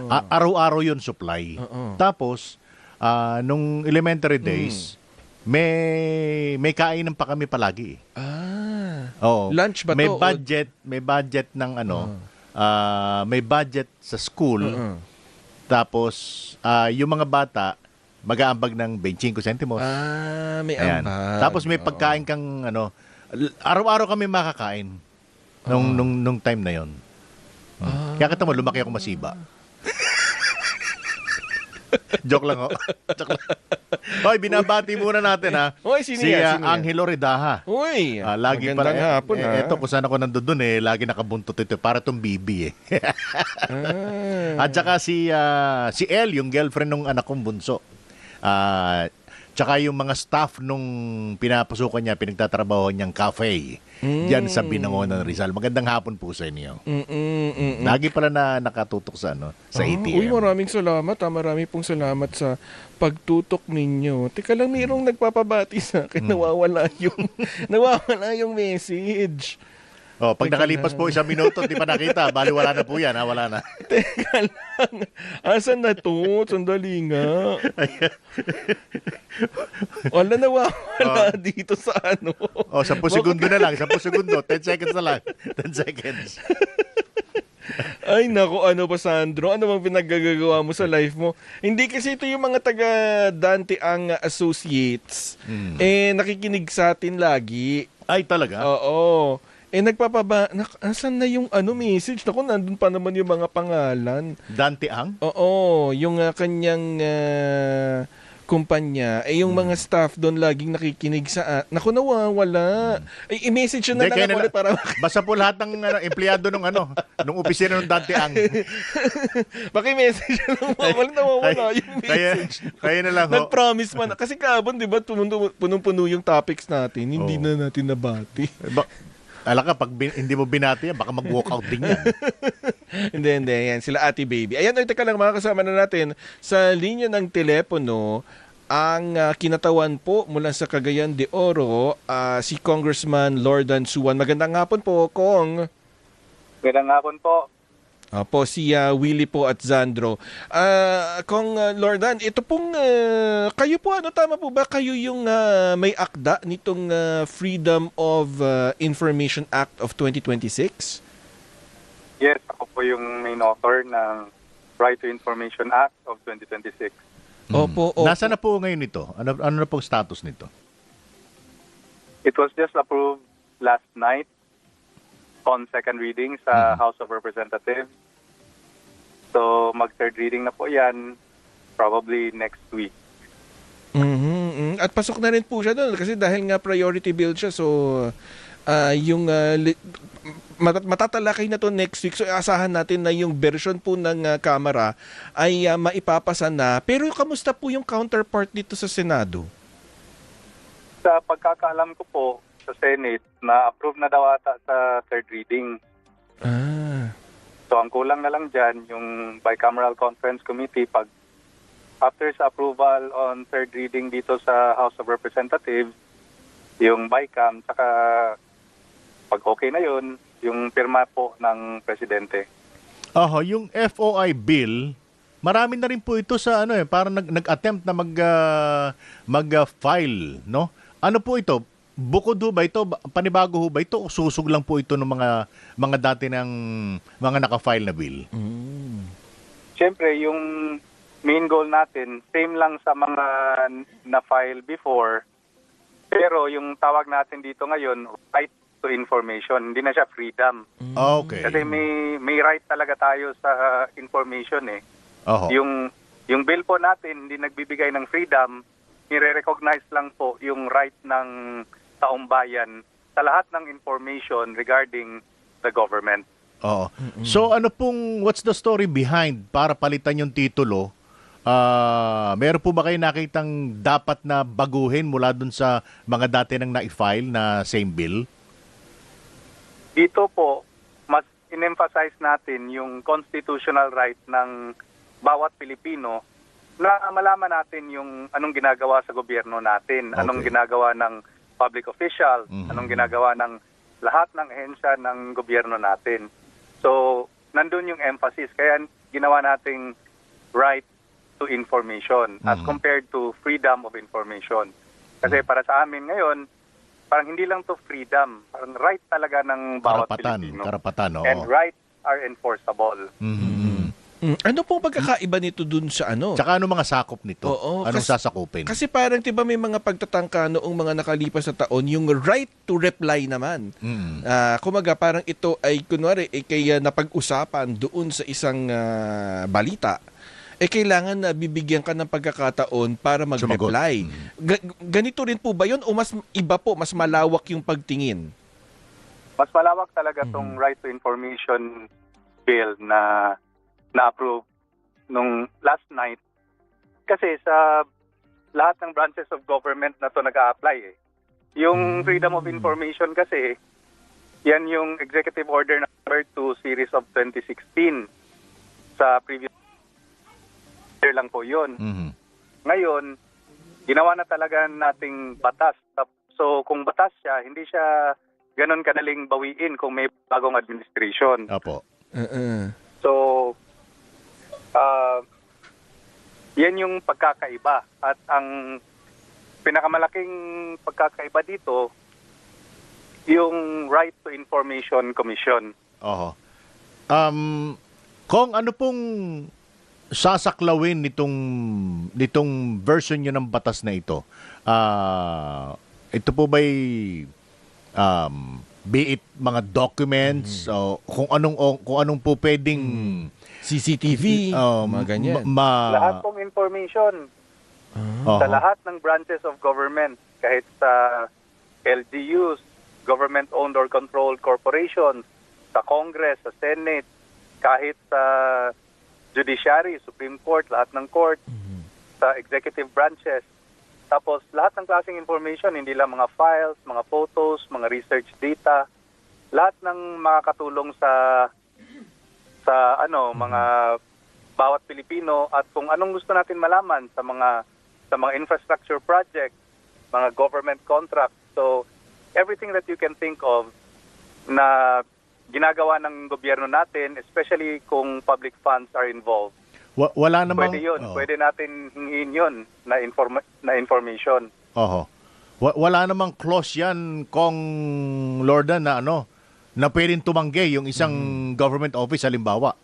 Speaker 3: Araw-araw yun supply. Tapos, nung elementary days, may kainan pa kami palagi. Oo.
Speaker 2: Lunch ba
Speaker 3: may
Speaker 2: to?
Speaker 3: May budget ng may budget sa school. Tapos yung mga bata mag-aambag ng 25 centimos.
Speaker 2: May ambag.
Speaker 3: Tapos may pagkain kang araw-araw kami makakain nung time na 'yon. Kaya kita mo lumaki ako masiba. Joke lang. Hoy, binabati muna natin
Speaker 2: Hoy,
Speaker 3: si
Speaker 2: sino yan?
Speaker 3: Angelo Redaha.
Speaker 2: Uy,
Speaker 3: lagi
Speaker 2: magandang hapon
Speaker 3: Ito kung saan ako nandun lagi nakabuntot ito. Para itong bibi At saka si El, yung girlfriend ng anak kong bunso. Tsaka yung mga staff nung pinapasukan niya, pinagtatrabaho niyang cafe diyan sa Binangonan, Rizal. Magandang hapon po sa inyo. Lagi pala na nakatutok sa sa ATM.
Speaker 2: Uy, maraming salamat. Marami pong salamat sa pagtutok ninyo. Teka lang, mayroong nagpapabati sa akin. Nawawala yung message.
Speaker 3: Pag nakalipas po 1 minuto, di pa nakita. Bali, wala na po yan. Wala na.
Speaker 2: Teka lang. Asan na to? Sandali nga. Wala, nawawala dito sa 10
Speaker 3: segundo na lang. 10 segundo. 10 seconds na lang. 10 seconds.
Speaker 2: Ay, naku, ano ba, Sandro? Ano bang pinaggagawa mo sa life mo? Hindi kasi ito yung mga taga Dante ang Associates. Nakikinig sa atin lagi.
Speaker 3: Ay, talaga?
Speaker 2: Oo. Asan na yung message? Naku, nandun pa naman yung mga pangalan.
Speaker 3: Dante Ang?
Speaker 2: Oo, yung kanyang kumpanya. Yung mga staff doon laging nakikinig sa... Naku, nawawala. I-message na lang ako ulit para...
Speaker 3: Basta po lahat ng empleyado nung nung opisina ng Dante Ang.
Speaker 2: Paki-message na lang. Nawawala yung message.
Speaker 3: Kaya na lang,
Speaker 2: Nag-promise man. Kasi kahapon, di ba, punong-puno yung topics natin. Hindi na natin nabati.
Speaker 3: Alam ka, pag hindi mo binati yan, baka mag-walkout din yan.
Speaker 2: Hindi. Yan, sila Ate Baby. Ayan, teka lang, mga kasama na natin sa linya ng telepono, ang kinatawan po mula sa Cagayan de Oro, si Congressman Lordan Suwan. Magandang hapon po, Kong.
Speaker 5: Magandang hapon po.
Speaker 2: Po si Willie po at Zandro. Kung Lordan, ito pong kayo po, tama po ba kayo yung may akda nitong Freedom of Information Act of 2026?
Speaker 5: Yes, ako po yung main author ng Right to Information Act of 2026.
Speaker 2: Opo.
Speaker 3: Nasaan na po ngayon ito? Ano na pong status nito?
Speaker 5: It was just approved last night on second reading sa House of Representatives. So, mag-third reading na po yan probably next week.
Speaker 2: At pasok na rin po siya doon kasi dahil nga priority bill siya. So, yung matatalakay na to next week. So, asahan natin na yung version po ng Kamara ay maipapasa na. Pero kamusta po yung counterpart dito sa Senado?
Speaker 5: Sa pagkakaalam ko po, sa Senate, na-approve na daw ata sa third reading. So, ang kulang na lang dyan, yung Bicameral Conference Committee, pag after sa approval on third reading dito sa House of Representatives, yung BICAM, saka pag okay na yun, yung pirma po ng Presidente.
Speaker 3: Yung FOI bill, marami na rin po ito sa parang nag-attempt na mag-file, no? Ano po ito? Bukod ho ba ito, panibago ho ba ito, o susog lang po ito ng mga dati ng mga naka-file na bill?
Speaker 5: Siyempre, yung main goal natin, same lang sa mga na-file before, pero yung tawag natin dito ngayon, right to information, hindi na siya freedom.
Speaker 3: Okay.
Speaker 5: Kasi may right talaga tayo sa information eh.
Speaker 3: Oho.
Speaker 5: Yung bill po natin, hindi nagbibigay ng freedom, nire-recognize lang po yung right ng taong bayan sa lahat ng information regarding the government.
Speaker 3: Oo. So what's the story behind para palitan yung titulo? Meron po ba kayo nakitang dapat na baguhin mula dun sa mga dati nang na-file na same bill?
Speaker 5: Dito po, mas in-emphasize natin yung constitutional right ng bawat Pilipino na malaman natin yung anong ginagawa sa gobyerno natin, anong ginagawa ng public official, anong ginagawa ng lahat ng ahensya ng gobyerno natin. So, nandun yung emphasis. Kaya ginawa nating right to information as compared to freedom of information. Kasi para sa amin ngayon, parang hindi lang to freedom, parang right talaga ng bawat Pilipino.
Speaker 3: Karapatan, oo.
Speaker 5: And rights are enforceable.
Speaker 2: Ano pong pagkakaiba nito dun sa
Speaker 3: Tsaka ano mga sakop nito? Anong sasakupin?
Speaker 2: Kasi parang 'di ba may mga pagtatangka noong mga nakalipas na taon yung right to reply naman. Kumaga parang ito ay kunwari kaya napag-usapan doon sa isang balita. Kailangan na bibigyan ka ng pagkakataon para mag-reply. Ganito rin po ba 'yon o mas iba po, mas malawak yung pagtingin?
Speaker 5: Mas malawak talaga tong right to information bill na na-approve nung last night. Kasi sa lahat ng branches of government na to nag-a-apply eh. Yung Freedom of Information kasi, yan yung Executive Order number 2 series of 2016. Sa previous year lang po yun.
Speaker 3: Mhm.
Speaker 5: Ngayon, ginawa na talaga nating batas. So kung batas siya, hindi siya ganon kadaling bawiin kung may bagong administration.
Speaker 3: Apo.
Speaker 5: So, yan yung pagkakaiba. At ang pinakamalaking pagkakaiba dito, yung Right to Information Commission.
Speaker 3: Oho. Kung ano pong sasaklawin nitong version nyo ng batas na ito, ito po ba'y be it mga documents o kung anong po pwedeng
Speaker 2: CCTV, mga ganyan.
Speaker 5: Lahat pong information sa lahat ng branches of government, kahit sa LGUs, government-owned or controlled corporations, sa Congress, sa Senate, kahit sa Judiciary, Supreme Court, lahat ng court, sa executive branches. Tapos lahat ng klaseng information, hindi lang mga files, mga photos, mga research data, lahat ng makakatulong sa mga bawat Pilipino at kung anong gusto natin malaman sa mga infrastructure project, mga government contracts. So everything that you can think of na ginagawa ng gobyerno natin, especially kung public funds are involved.
Speaker 3: Wala namang
Speaker 5: Pwede yun. Pwede natin hingin yun na information.
Speaker 3: Oho. Wala namang clause yan kung Lorda na na pwedeng tumanggi yung isang government office halimbawa.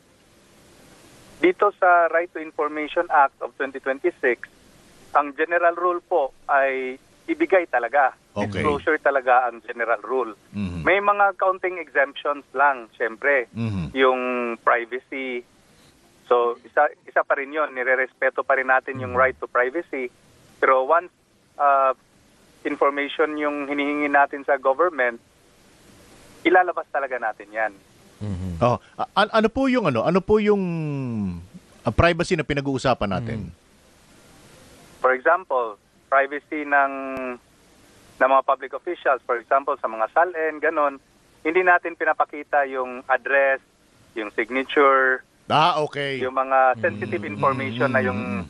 Speaker 5: Dito sa Right to Information Act of 2026, ang general rule po ay ibigay talaga.
Speaker 3: Okay.
Speaker 5: Disclosure talaga ang general rule.
Speaker 3: Mhm.
Speaker 5: May mga counting exemptions lang, syempre.
Speaker 3: Mhm.
Speaker 5: Yung privacy. So, isa pa rin yun. Nirerespeto pa rin natin yung right to privacy. Pero once information yung hinihingi natin sa government, ilalabas talaga natin yan.
Speaker 3: Oh, ano po yung privacy na pinag-uusapan natin?
Speaker 5: For example, privacy ng mga public officials, for example, sa mga SALN, ganon, hindi natin pinapakita yung address, yung signature,
Speaker 3: Okay.
Speaker 5: yung mga sensitive information na yung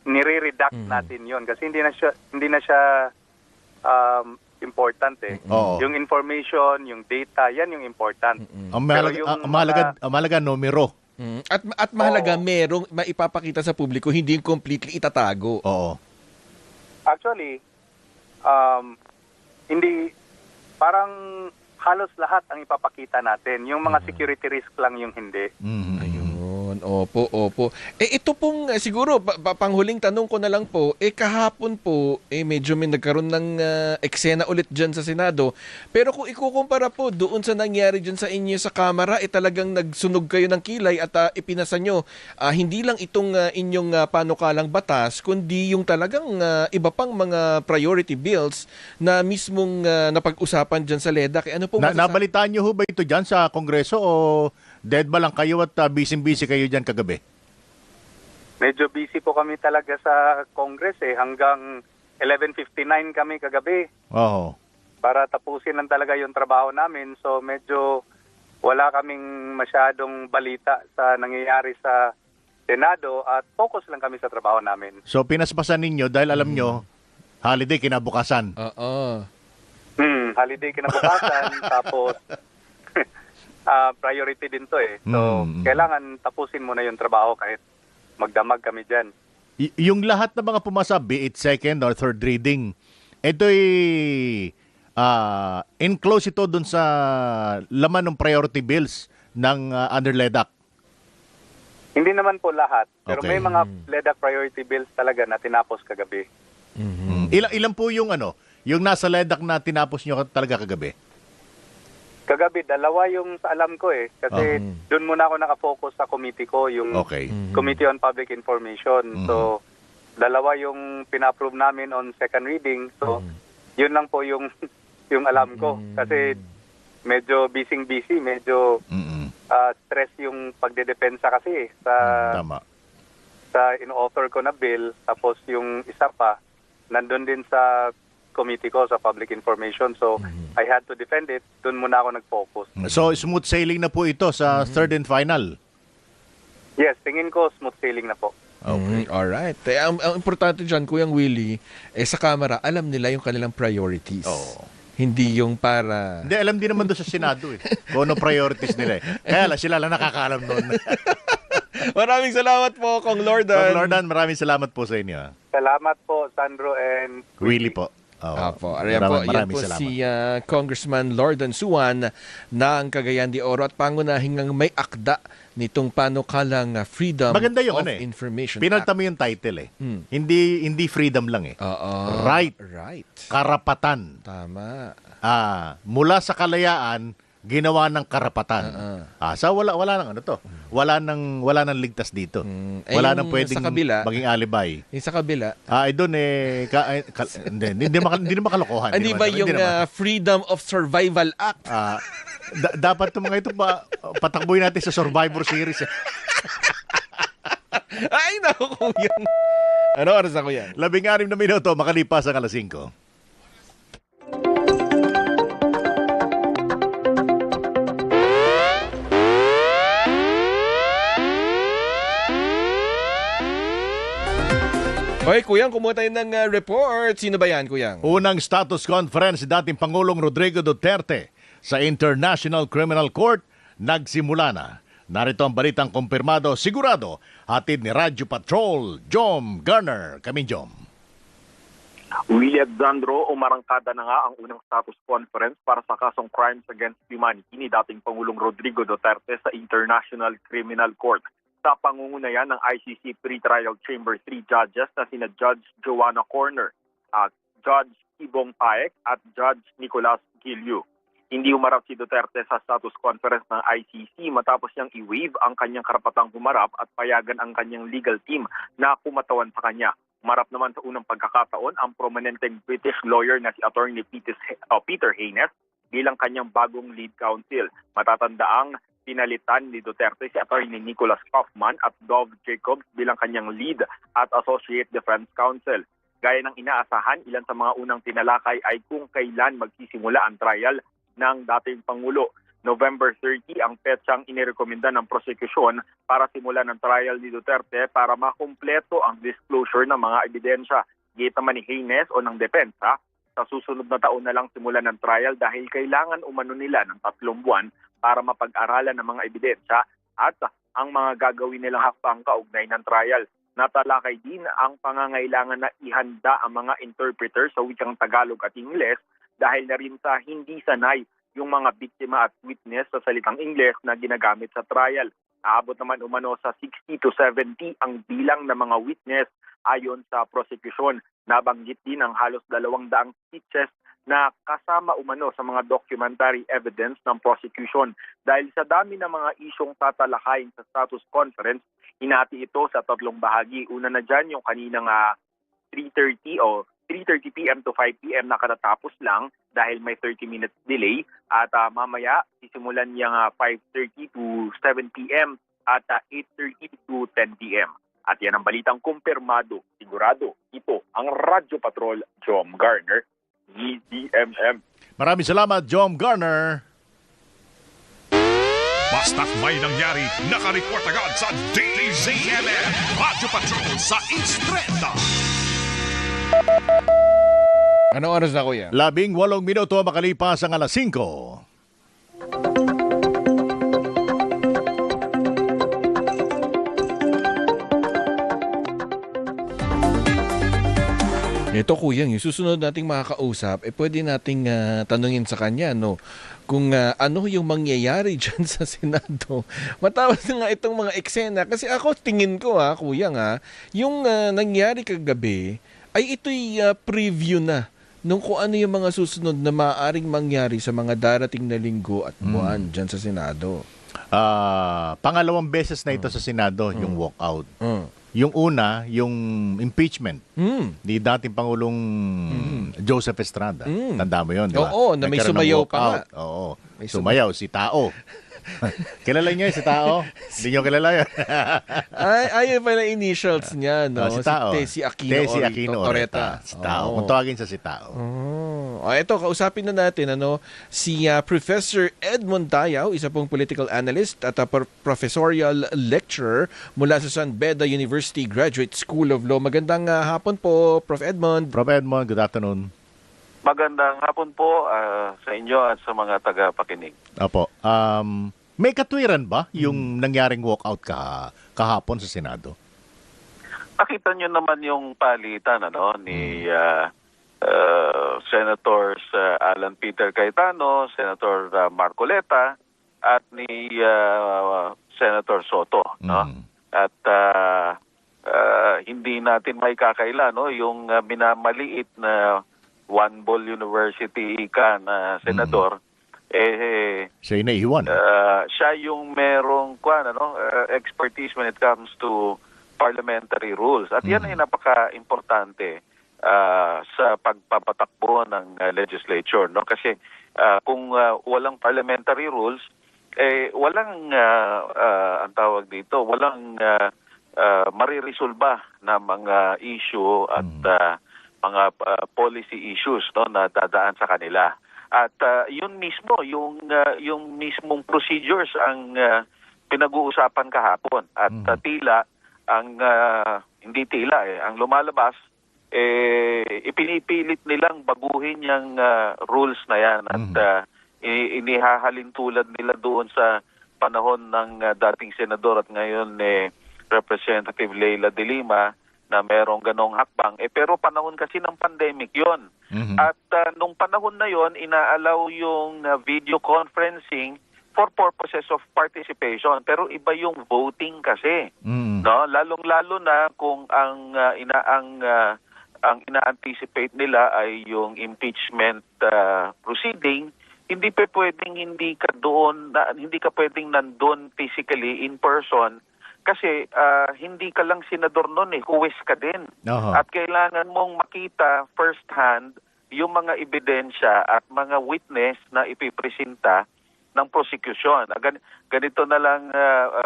Speaker 5: nire-redact natin yon kasi hindi na siya important eh.
Speaker 3: Oo.
Speaker 5: Yung information, yung data, yan yung important.
Speaker 3: Ang
Speaker 5: Pero yung
Speaker 3: mahalaga numero.
Speaker 2: At mahalaga merong maipapakita sa publiko, hindi yung completely itatago.
Speaker 3: Oo.
Speaker 5: Actually, hindi, parang halos lahat ang ipapakita natin. Yung mga security risk lang yung hindi.
Speaker 2: Ayun, opo. Ito pong siguro panghuling tanong ko na lang po, kahapon po medyo may nagkaroon ng eksena ulit diyan sa Senado. Pero kung ikukumpara po doon sa nangyari diyan sa inyo sa Kamara, talagang nagsunog kayo ng kilay at ipinasa nyo hindi lang itong inyong panukalang batas, kundi yung talagang iba pang mga priority bills na mismong napag-usapan diyan sa LEDAC. Ano po
Speaker 3: Nabalitaan nyo ho ba ito dyan sa Kongreso o dead ba lang kayo at busy kayo dyan kagabi?
Speaker 5: Medyo busy po kami talaga sa Congress hanggang 11:59 kami kagabi.
Speaker 3: Oo.
Speaker 5: Para tapusin lang talaga yung trabaho namin. So medyo wala kaming masyadong balita sa nangyayari sa Senado at focus lang kami sa trabaho namin.
Speaker 3: So pinaspasan ninyo dahil alam nyo, holiday kinabukasan.
Speaker 2: Oo.
Speaker 5: Holiday kinabukasan tapos priority din to So kailangan tapusin muna yung trabaho kahit magdamag kami dyan.
Speaker 3: Yung lahat ng mga pumasa, be it second or third reading, ito'y enclose ito dun sa laman ng priority bills ng under LEDAC.
Speaker 5: Hindi naman po lahat, pero
Speaker 3: Okay.
Speaker 5: may mga LEDAC priority bills talaga na tinapos kagabi.
Speaker 3: Ilan po yung yung nasa LEDAC na tinapos nyo talaga kagabi?
Speaker 5: Kagabi, dalawa yung sa alam ko kasi doon muna ako nakafocus sa committee ko, yung
Speaker 3: Okay.
Speaker 5: Committee on Public Information. So, dalawa yung pina-approve namin on second reading. So, yun lang po yung alam ko. Kasi medyo busy, medyo stress yung pagdedepensa kasi sa
Speaker 3: Tama.
Speaker 5: sa in-author ko na bill, tapos yung isa pa, nandun din sa committee ko sa public information. So, I had to defend it. Doon muna ako nag-focus.
Speaker 3: So, smooth sailing na po ito sa third and final.
Speaker 5: Yes, tingin ko smooth sailing na po.
Speaker 2: Alright. Ang importante dyan, Kuyang Willie, sa camera, alam nila yung kanilang priorities.
Speaker 3: Oo.
Speaker 2: Hindi yung para...
Speaker 3: Hindi, alam din naman doon sa Senado eh. Kung ano priorities nila eh. Kaya sila lang nakakaalam noon.
Speaker 2: Maraming salamat po, Kong Lordan.
Speaker 3: Kong Lordan, maraming salamat po sa inyo.
Speaker 5: Salamat po, Sandro and
Speaker 3: Willie po.
Speaker 2: Apo, ayan po, yan po si Congressman Lordan Suwan ng Cagayan de Oro at pangunahing may akda nitong panukalang Freedom
Speaker 3: Maganda yung
Speaker 2: of
Speaker 3: ano eh.
Speaker 2: Information
Speaker 3: Pinalta
Speaker 2: Act.
Speaker 3: mo yung title eh. Hindi freedom lang eh. Right. Karapatan.
Speaker 2: Tama.
Speaker 3: Mula sa kalayaan, ginawa ng karapatan. So wala nang ano to. Wala nang ligtas dito. Wala nang pwedeng maging alibay.
Speaker 2: Yung sa kabila.
Speaker 3: Doon hindi naman kalokohan.
Speaker 2: Hindi ba yung Freedom of Survival Act?
Speaker 3: Dapat itong mga ito patakbuhin natin sa Survivor Series.
Speaker 2: Ay, naku, Kuya. Ano oras ako yan?
Speaker 3: 16 na minuto, makalipas ang 5:00.
Speaker 2: Okay, Kuyang, kumuha tayo ng report. Sino ba yan, Kuyang?
Speaker 3: Unang status conference dating Pangulong Rodrigo Duterte sa International Criminal Court nagsimula na. Narito ang balitang kumpirmado, sigurado, hatid ni Radyo Patrol, Jom Garner. Jom.
Speaker 6: William Zandro, umarangkada na nga ang unang status conference para sa kasong Crimes Against Humanity ni dating Pangulong Rodrigo Duterte sa International Criminal Court. Sa pangungunayan ng ICC Pre-Trial Chamber 3 judges na sina Judge Joanna Corner, Judge Ibong Paek at Judge Nicolas Giliu. Hindi humarap si Duterte sa status conference ng ICC matapos niyang i-waive ang kanyang karapatang humarap at payagan ang kanyang legal team na kumatawan sa kanya. Humarap naman sa unang pagkakataon ang prominenteng British lawyer na si Attorney Peter Haynes bilang kanyang bagong lead counsel. Matatandaang pinalitan ni Duterte si Attorney Nicholas Kaufman at Dov Jacobs bilang kanyang lead at associate defense counsel. Gaya ng inaasahan, ilan sa mga unang tinalakay ay kung kailan magsisimula ang trial ng dating Pangulo. November 30 ang petsang inirekomenda ng prosecution para simulan ng trial ni Duterte para makumpleto ang disclosure ng mga ebidensya. Gate naman ni Haynes o ng depensa, sa susunod na taon na lang simulan ng trial dahil kailangan umano nila ng 3 buwan para mapag-aralan ng mga ebidensya at ang mga gagawin nilang hakbang kaugnay ng trial. Natalakay din ang pangangailangan na ihanda ang mga interpreter sa wikang Tagalog at Ingles dahil na rin sa hindi sanay yung mga biktima at witness sa salitang Ingles na ginagamit sa trial. Aabot naman umano sa 60 to 70 ang bilang ng mga witness ayon sa prosecution. Nabanggit din ang halos 200 speeches na kasama umano sa mga documentary evidence ng prosecution. Dahil sa dami ng mga isyong tatalakayin sa status conference, hinati ito sa 3 bahagi. Una na dyan yung kaninang 3:30 p.m. to 5 p.m. na katatapos lang dahil may 30 minutes delay. At mamaya, sisimulan niyang 5:30 to 7 p.m. at 8:30 to 10 p.m. At yan ang balitang kumpirmado, sigurado. Ito ang Radyo Patrol, Jom Garner, EDMM.
Speaker 3: Maraming salamat, Jom Garner.
Speaker 1: Basta't may nangyari, naka-report agad sa DZMM Radyo Patrol sa Instrenta.
Speaker 2: Anong oras na, Kuya?
Speaker 3: 18 minuto makalipas ang 5:00.
Speaker 2: Ito, Kuya, yung susunod nating makakausap, pwede nating tanungin sa kanya, no? Kung ano yung mangyayari dyan sa Senado. Matapos na nga itong mga eksena. Kasi ako, tingin ko, Kuya, yung nangyari kagabi, ay ito'y preview na nung kung ano yung mga susunod na maaaring mangyari sa mga darating na linggo at buwan dyan sa Senado.
Speaker 3: Pangalawang beses na ito sa Senado, yung walkout. Yung una, yung impeachment ni dating Pangulong Joseph Estrada. Tanda mo yun, di ba?
Speaker 2: Oo, na may
Speaker 3: Nagkaroon ng
Speaker 2: sumayaw pa
Speaker 3: walkout.
Speaker 2: nga.
Speaker 3: Oo,
Speaker 2: May
Speaker 3: sumayaw si Tao. Kilala niyo si tao? Hindi niyo kilala yun.
Speaker 2: Ayun pala initials niya, no?
Speaker 3: Si tao.
Speaker 2: Tessie Aquino,
Speaker 3: Tessie Aquino Oreta. Si tao. Kung tawagin sa si tao.
Speaker 2: Ito, kausapin na natin si Professor Edmond Tayaw, isa pong political analyst at professorial lecturer mula sa San Beda University Graduate School of Law. Magandang hapon po, Prof. Edmond.
Speaker 3: Prof. Edmond, good afternoon.
Speaker 7: Magandang hapon po sa inyo at sa mga tagapakinig.
Speaker 3: Opo. May katwiran ba yung nangyaring walkout kahapon sa Senado?
Speaker 7: Nakita nyo naman yung palitan ni Senators Alan Peter Cayetano, Senator Marcoleta, at ni Senator Soto. No? At hindi natin may kakaila yung minamaliit na One Ball University na senador,
Speaker 3: siya yung naiiwan.
Speaker 7: siya yung merong expertise when it comes to parliamentary rules. At yan ay napaka-importante sa pagpapatakbo ng legislature. No? Kasi kung walang parliamentary rules, walang, ang tawag dito, walang mariresolba na mga issue at mga policy issues na dadaan sa kanila. At yun mismo, yung mismong procedures ang pinag-uusapan kahapon. At tila, hindi tila ang lumalabas, ipinipilit nilang baguhin yung rules na yan at inihahalin tulad nila doon sa panahon ng dating senador at ngayon Representative Leila de Lima na merong ganong hakbang. Pero panahon kasi ng pandemic yon. At nung panahon na yon, inaalaw yung video conferencing for purposes of participation. Pero iba yung voting kasi. No? Lalong-lalo na kung ang ina-anticipate nila ay yung impeachment proceeding, hindi pa pwedeng hindi ka pwedeng nandun physically in person. Kasi hindi ka lang senador noon huwes ka din. At kailangan mong makita first hand yung mga ebidensya at mga witness na ipipresenta ng prosecution. Ganito na lang,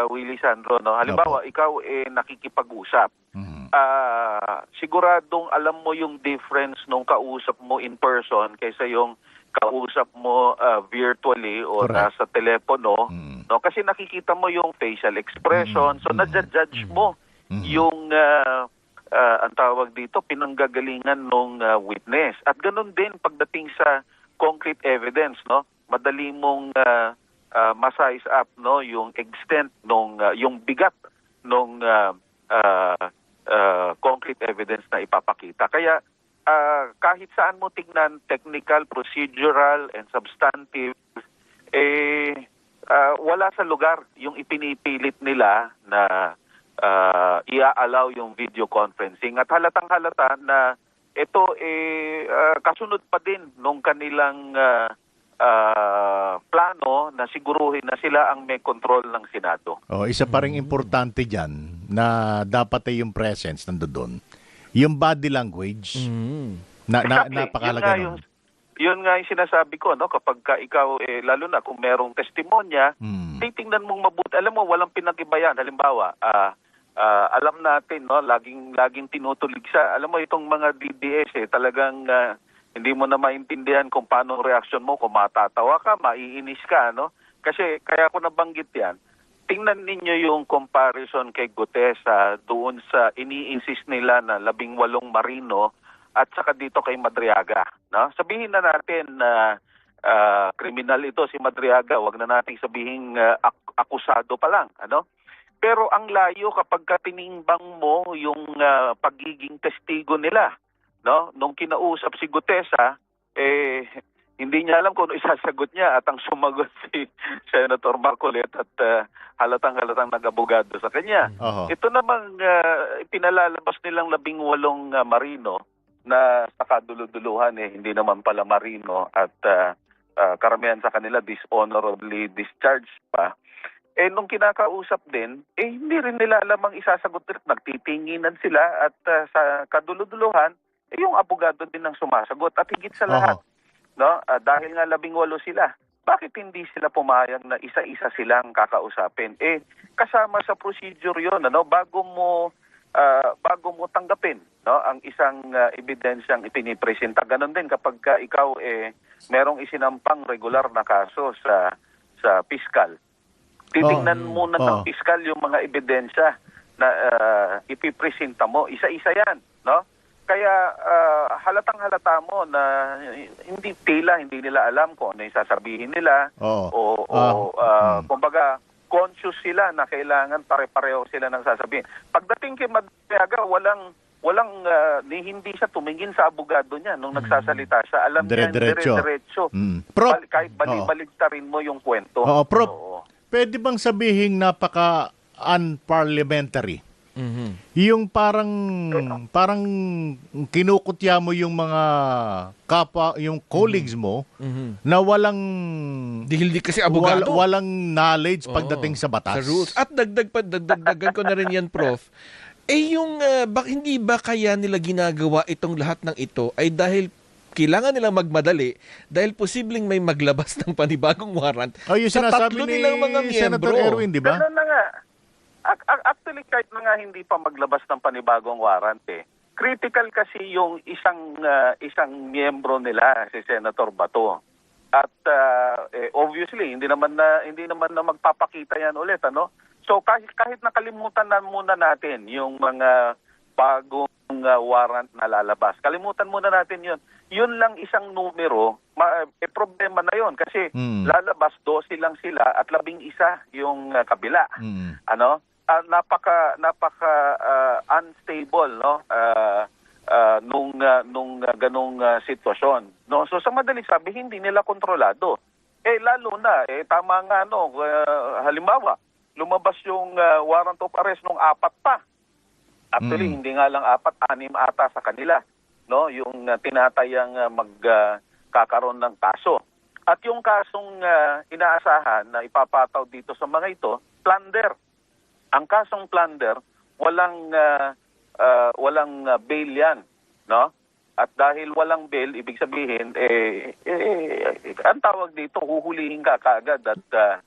Speaker 7: Willie Sandro. No? Halimbawa, ikaw nakikipag-usap. Siguradong alam mo yung difference nung kausap mo in person kaysa yung kausap mo virtually o nasa telepono, no? Kasi nakikita mo yung facial expression, so na-judge mo yung ang tawag dito, pinanggagalingan ng witness. At ganun din pagdating sa concrete evidence, no? Madali mong ma-size up yung extent yung bigat ng concrete evidence na ipapakita. Kaya kahit saan mo tignan, technical, procedural, and substantive, wala sa lugar yung ipinipilit nila na i-allow yung video conferencing. At halatang-halata na ito kasunod pa din nung kanilang plano na siguruhin na sila ang may control ng Senado.
Speaker 3: Isa pa ring importante dyan na dapat yung presence nandoon. Yung body language, napakalaga nun.
Speaker 7: Yun nga yung sinasabi ko, kapag ikaw, lalo na kung merong testimonya, titingnan mong mabuti. Alam mo, walang pinag-ibayan. Halimbawa, alam natin, laging tinutulig sa, alam mo, itong mga DDS, talagang hindi mo na maintindihan kung paano reaksyon mo, kung matatawa ka, maiinis ka, Kasi, kaya ko nabanggit yan, tingnan ninyo yung comparison kay Gutesa doon sa ini-insist nila na 18 marino at saka dito kay Madriaga. No? Sabihin na natin na kriminal ito si Madriaga, wag na nating sabihin akusado pa lang. Pero ang layo kapag tinimbang mo yung pagiging testigo nila. No? Nung kinausap si Gutesa, hindi niya alam kung ano isasagot niya at ang sumagot si Senator Marcoleta at halatang-halatang nag-abogado sa kanya. Ito namang pinalalabas nilang 18 marino na sa kaduluduluhan hindi naman pala marino at karamihan sa kanila dishonorably discharged pa. Nung kinakausap din, hindi rin nila alam ang isasagot. Nagtitinginan sila at sa kaduluduluhan, yung abogado din ang sumasagot at higit sa lahat. No? Dahil nga 18 sila, bakit hindi sila pumayag na isa-isa silang kakausapin? Kasama sa procedure 'yon, bago mo tanggapin, ang isang ebidensyang ipinipresenta. Ganon din kapag ikaw merong isinampang regular na kaso sa piskal. Titingnan muna ng piskal yung mga ebidensya na ipipresenta mo. Isa-isa 'yan, Kaya halatang-halata mo na hindi nila alam kung ano yung sasabihin nila. Kumbaga, conscious sila na kailangan pare-pareho sila ng sasabihin. Pagdating kay Madriaga, hindi siya tumingin sa abogado niya nung nagsasalita siya. Alam niya dire-diretso. Kahit bali-baligtarin mo yung kwento.
Speaker 3: Prof, pwede bang sabihin napaka-unparliamentary? Yung parang kinukutya mo yung mga yung colleagues mo na walang
Speaker 2: Dahil kasi abogado.
Speaker 3: Walang knowledge pagdating sa batas.
Speaker 2: Sa rules. At dagdagan ko na rin yan, Prof. Hindi ba kaya nila ginagawa itong lahat ng ito ay dahil kailangan nilang magmadali dahil posibleng may maglabas ng panibagong warrant
Speaker 3: yung
Speaker 2: sa tatlo nilang mga miyembro.
Speaker 3: Senator Erwin, di ba?
Speaker 7: Ganun na nga. Actually, kahit na nga hindi pa maglabas ng panibagong warrant, critical kasi yung isang miyembro nila, si Senator Bato. At obviously, hindi naman na magpapakita yan ulit, So kahit nakalimutan na muna natin yung mga bagong warrant na lalabas. Kalimutan muna natin yun. Yun lang isang numero, problema na yun kasi lalabas 12 lang sila at 11 yung kabila. Napaka unstable nung ganong sitwasyon, So sa madaling sabi, hindi nila kontrolado. Lalo na tama nga halimbawa, lumabas yung warrant of arrest nung 4 pa. Actually, hindi nga lang 4, 6 ata sa kanila, yung tinatayang magkakaroon ng kaso. At yung kasong inaasahan na ipapataw dito sa mga ito, plunder. Ang kasong plunder, walang bail yan, At dahil walang bail, ibig sabihin, ang tawag dito, huhulihin ka kaagad at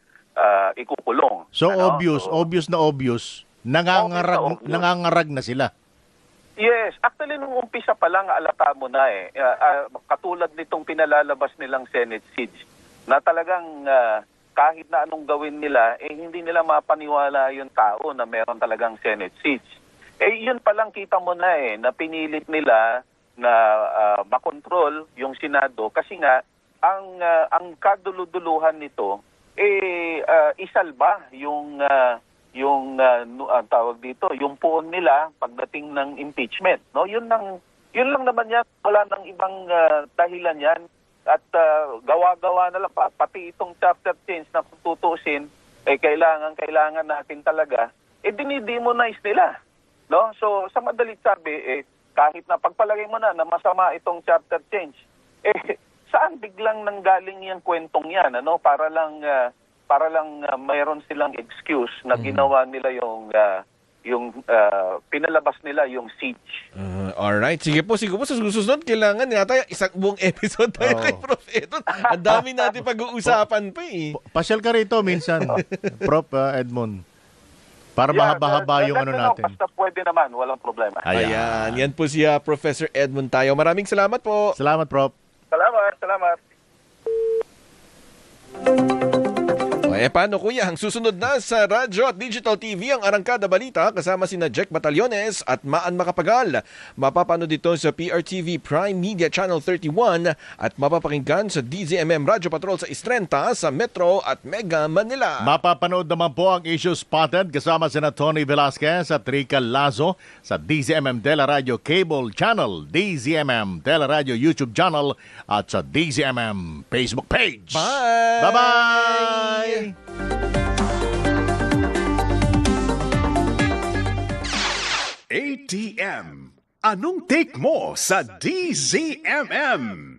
Speaker 7: ikukulong.
Speaker 3: So obvious, nangangarag na sila.
Speaker 7: Yes, actually nung umpisa pa lang alata mo na katulad nitong pinalalabas nilang Senate siege na talagang kahit na anong gawin nila, hindi nila mapaniwala yung tao na meron talagang Senate siege. Yun palang kita mo na na pinilit nila na makontrol yung Senado kasi nga ang kaduluduluhan nito isalba yung tawag dito, yung puon nila pagdating ng impeachment, Yun lang naman yan, wala nang ibang dahilan yan. At gawa-gawa na lang pati itong charter change na kung tutusin kailangan natin talaga dinidemonize nila, So sa madalit sabi kahit na pagpalagay mo na masama itong charter change, saan biglang nanggaling yung kwentong yan, para lang mayroon silang excuse na ginawa nila yung pinalabas nila yung siege.
Speaker 2: Alright. Sige po. Sa susunod, kailangan yata isang buong episode tayo kay Prof. Edmond. Ang dami natin pag-uusapan pa
Speaker 3: Pasyal ka rito minsan, Prof. Edmond. Para mahaba-haba yung natin.
Speaker 7: Basta pwede naman, walang problema.
Speaker 2: Ayan. Yan po siya, Professor Edmond Tayo. Maraming salamat po.
Speaker 3: Salamat, Prof.
Speaker 7: Salamat.
Speaker 2: Paano kuya, ang susunod na sa radyo at digital TV ang Arangkada Balita kasama sina Jack Batallones at Maan Makapagal. Mapapanood dito sa PRTV Prime Media Channel 31 at mapapakinggan sa DZMM Radio Patrol sa Istrenta sa Metro at Mega Manila.
Speaker 3: Mapapanood naman po ang Issue Spotted kasama sina Tony Velasquez at Rica Lazo sa DZMM Dela Radio Cable Channel, DZMM Dela Radio YouTube Channel at sa DZMM Facebook page.
Speaker 2: Bye!
Speaker 3: Bye-bye!
Speaker 1: ATM. Anong take mo sa DZMM?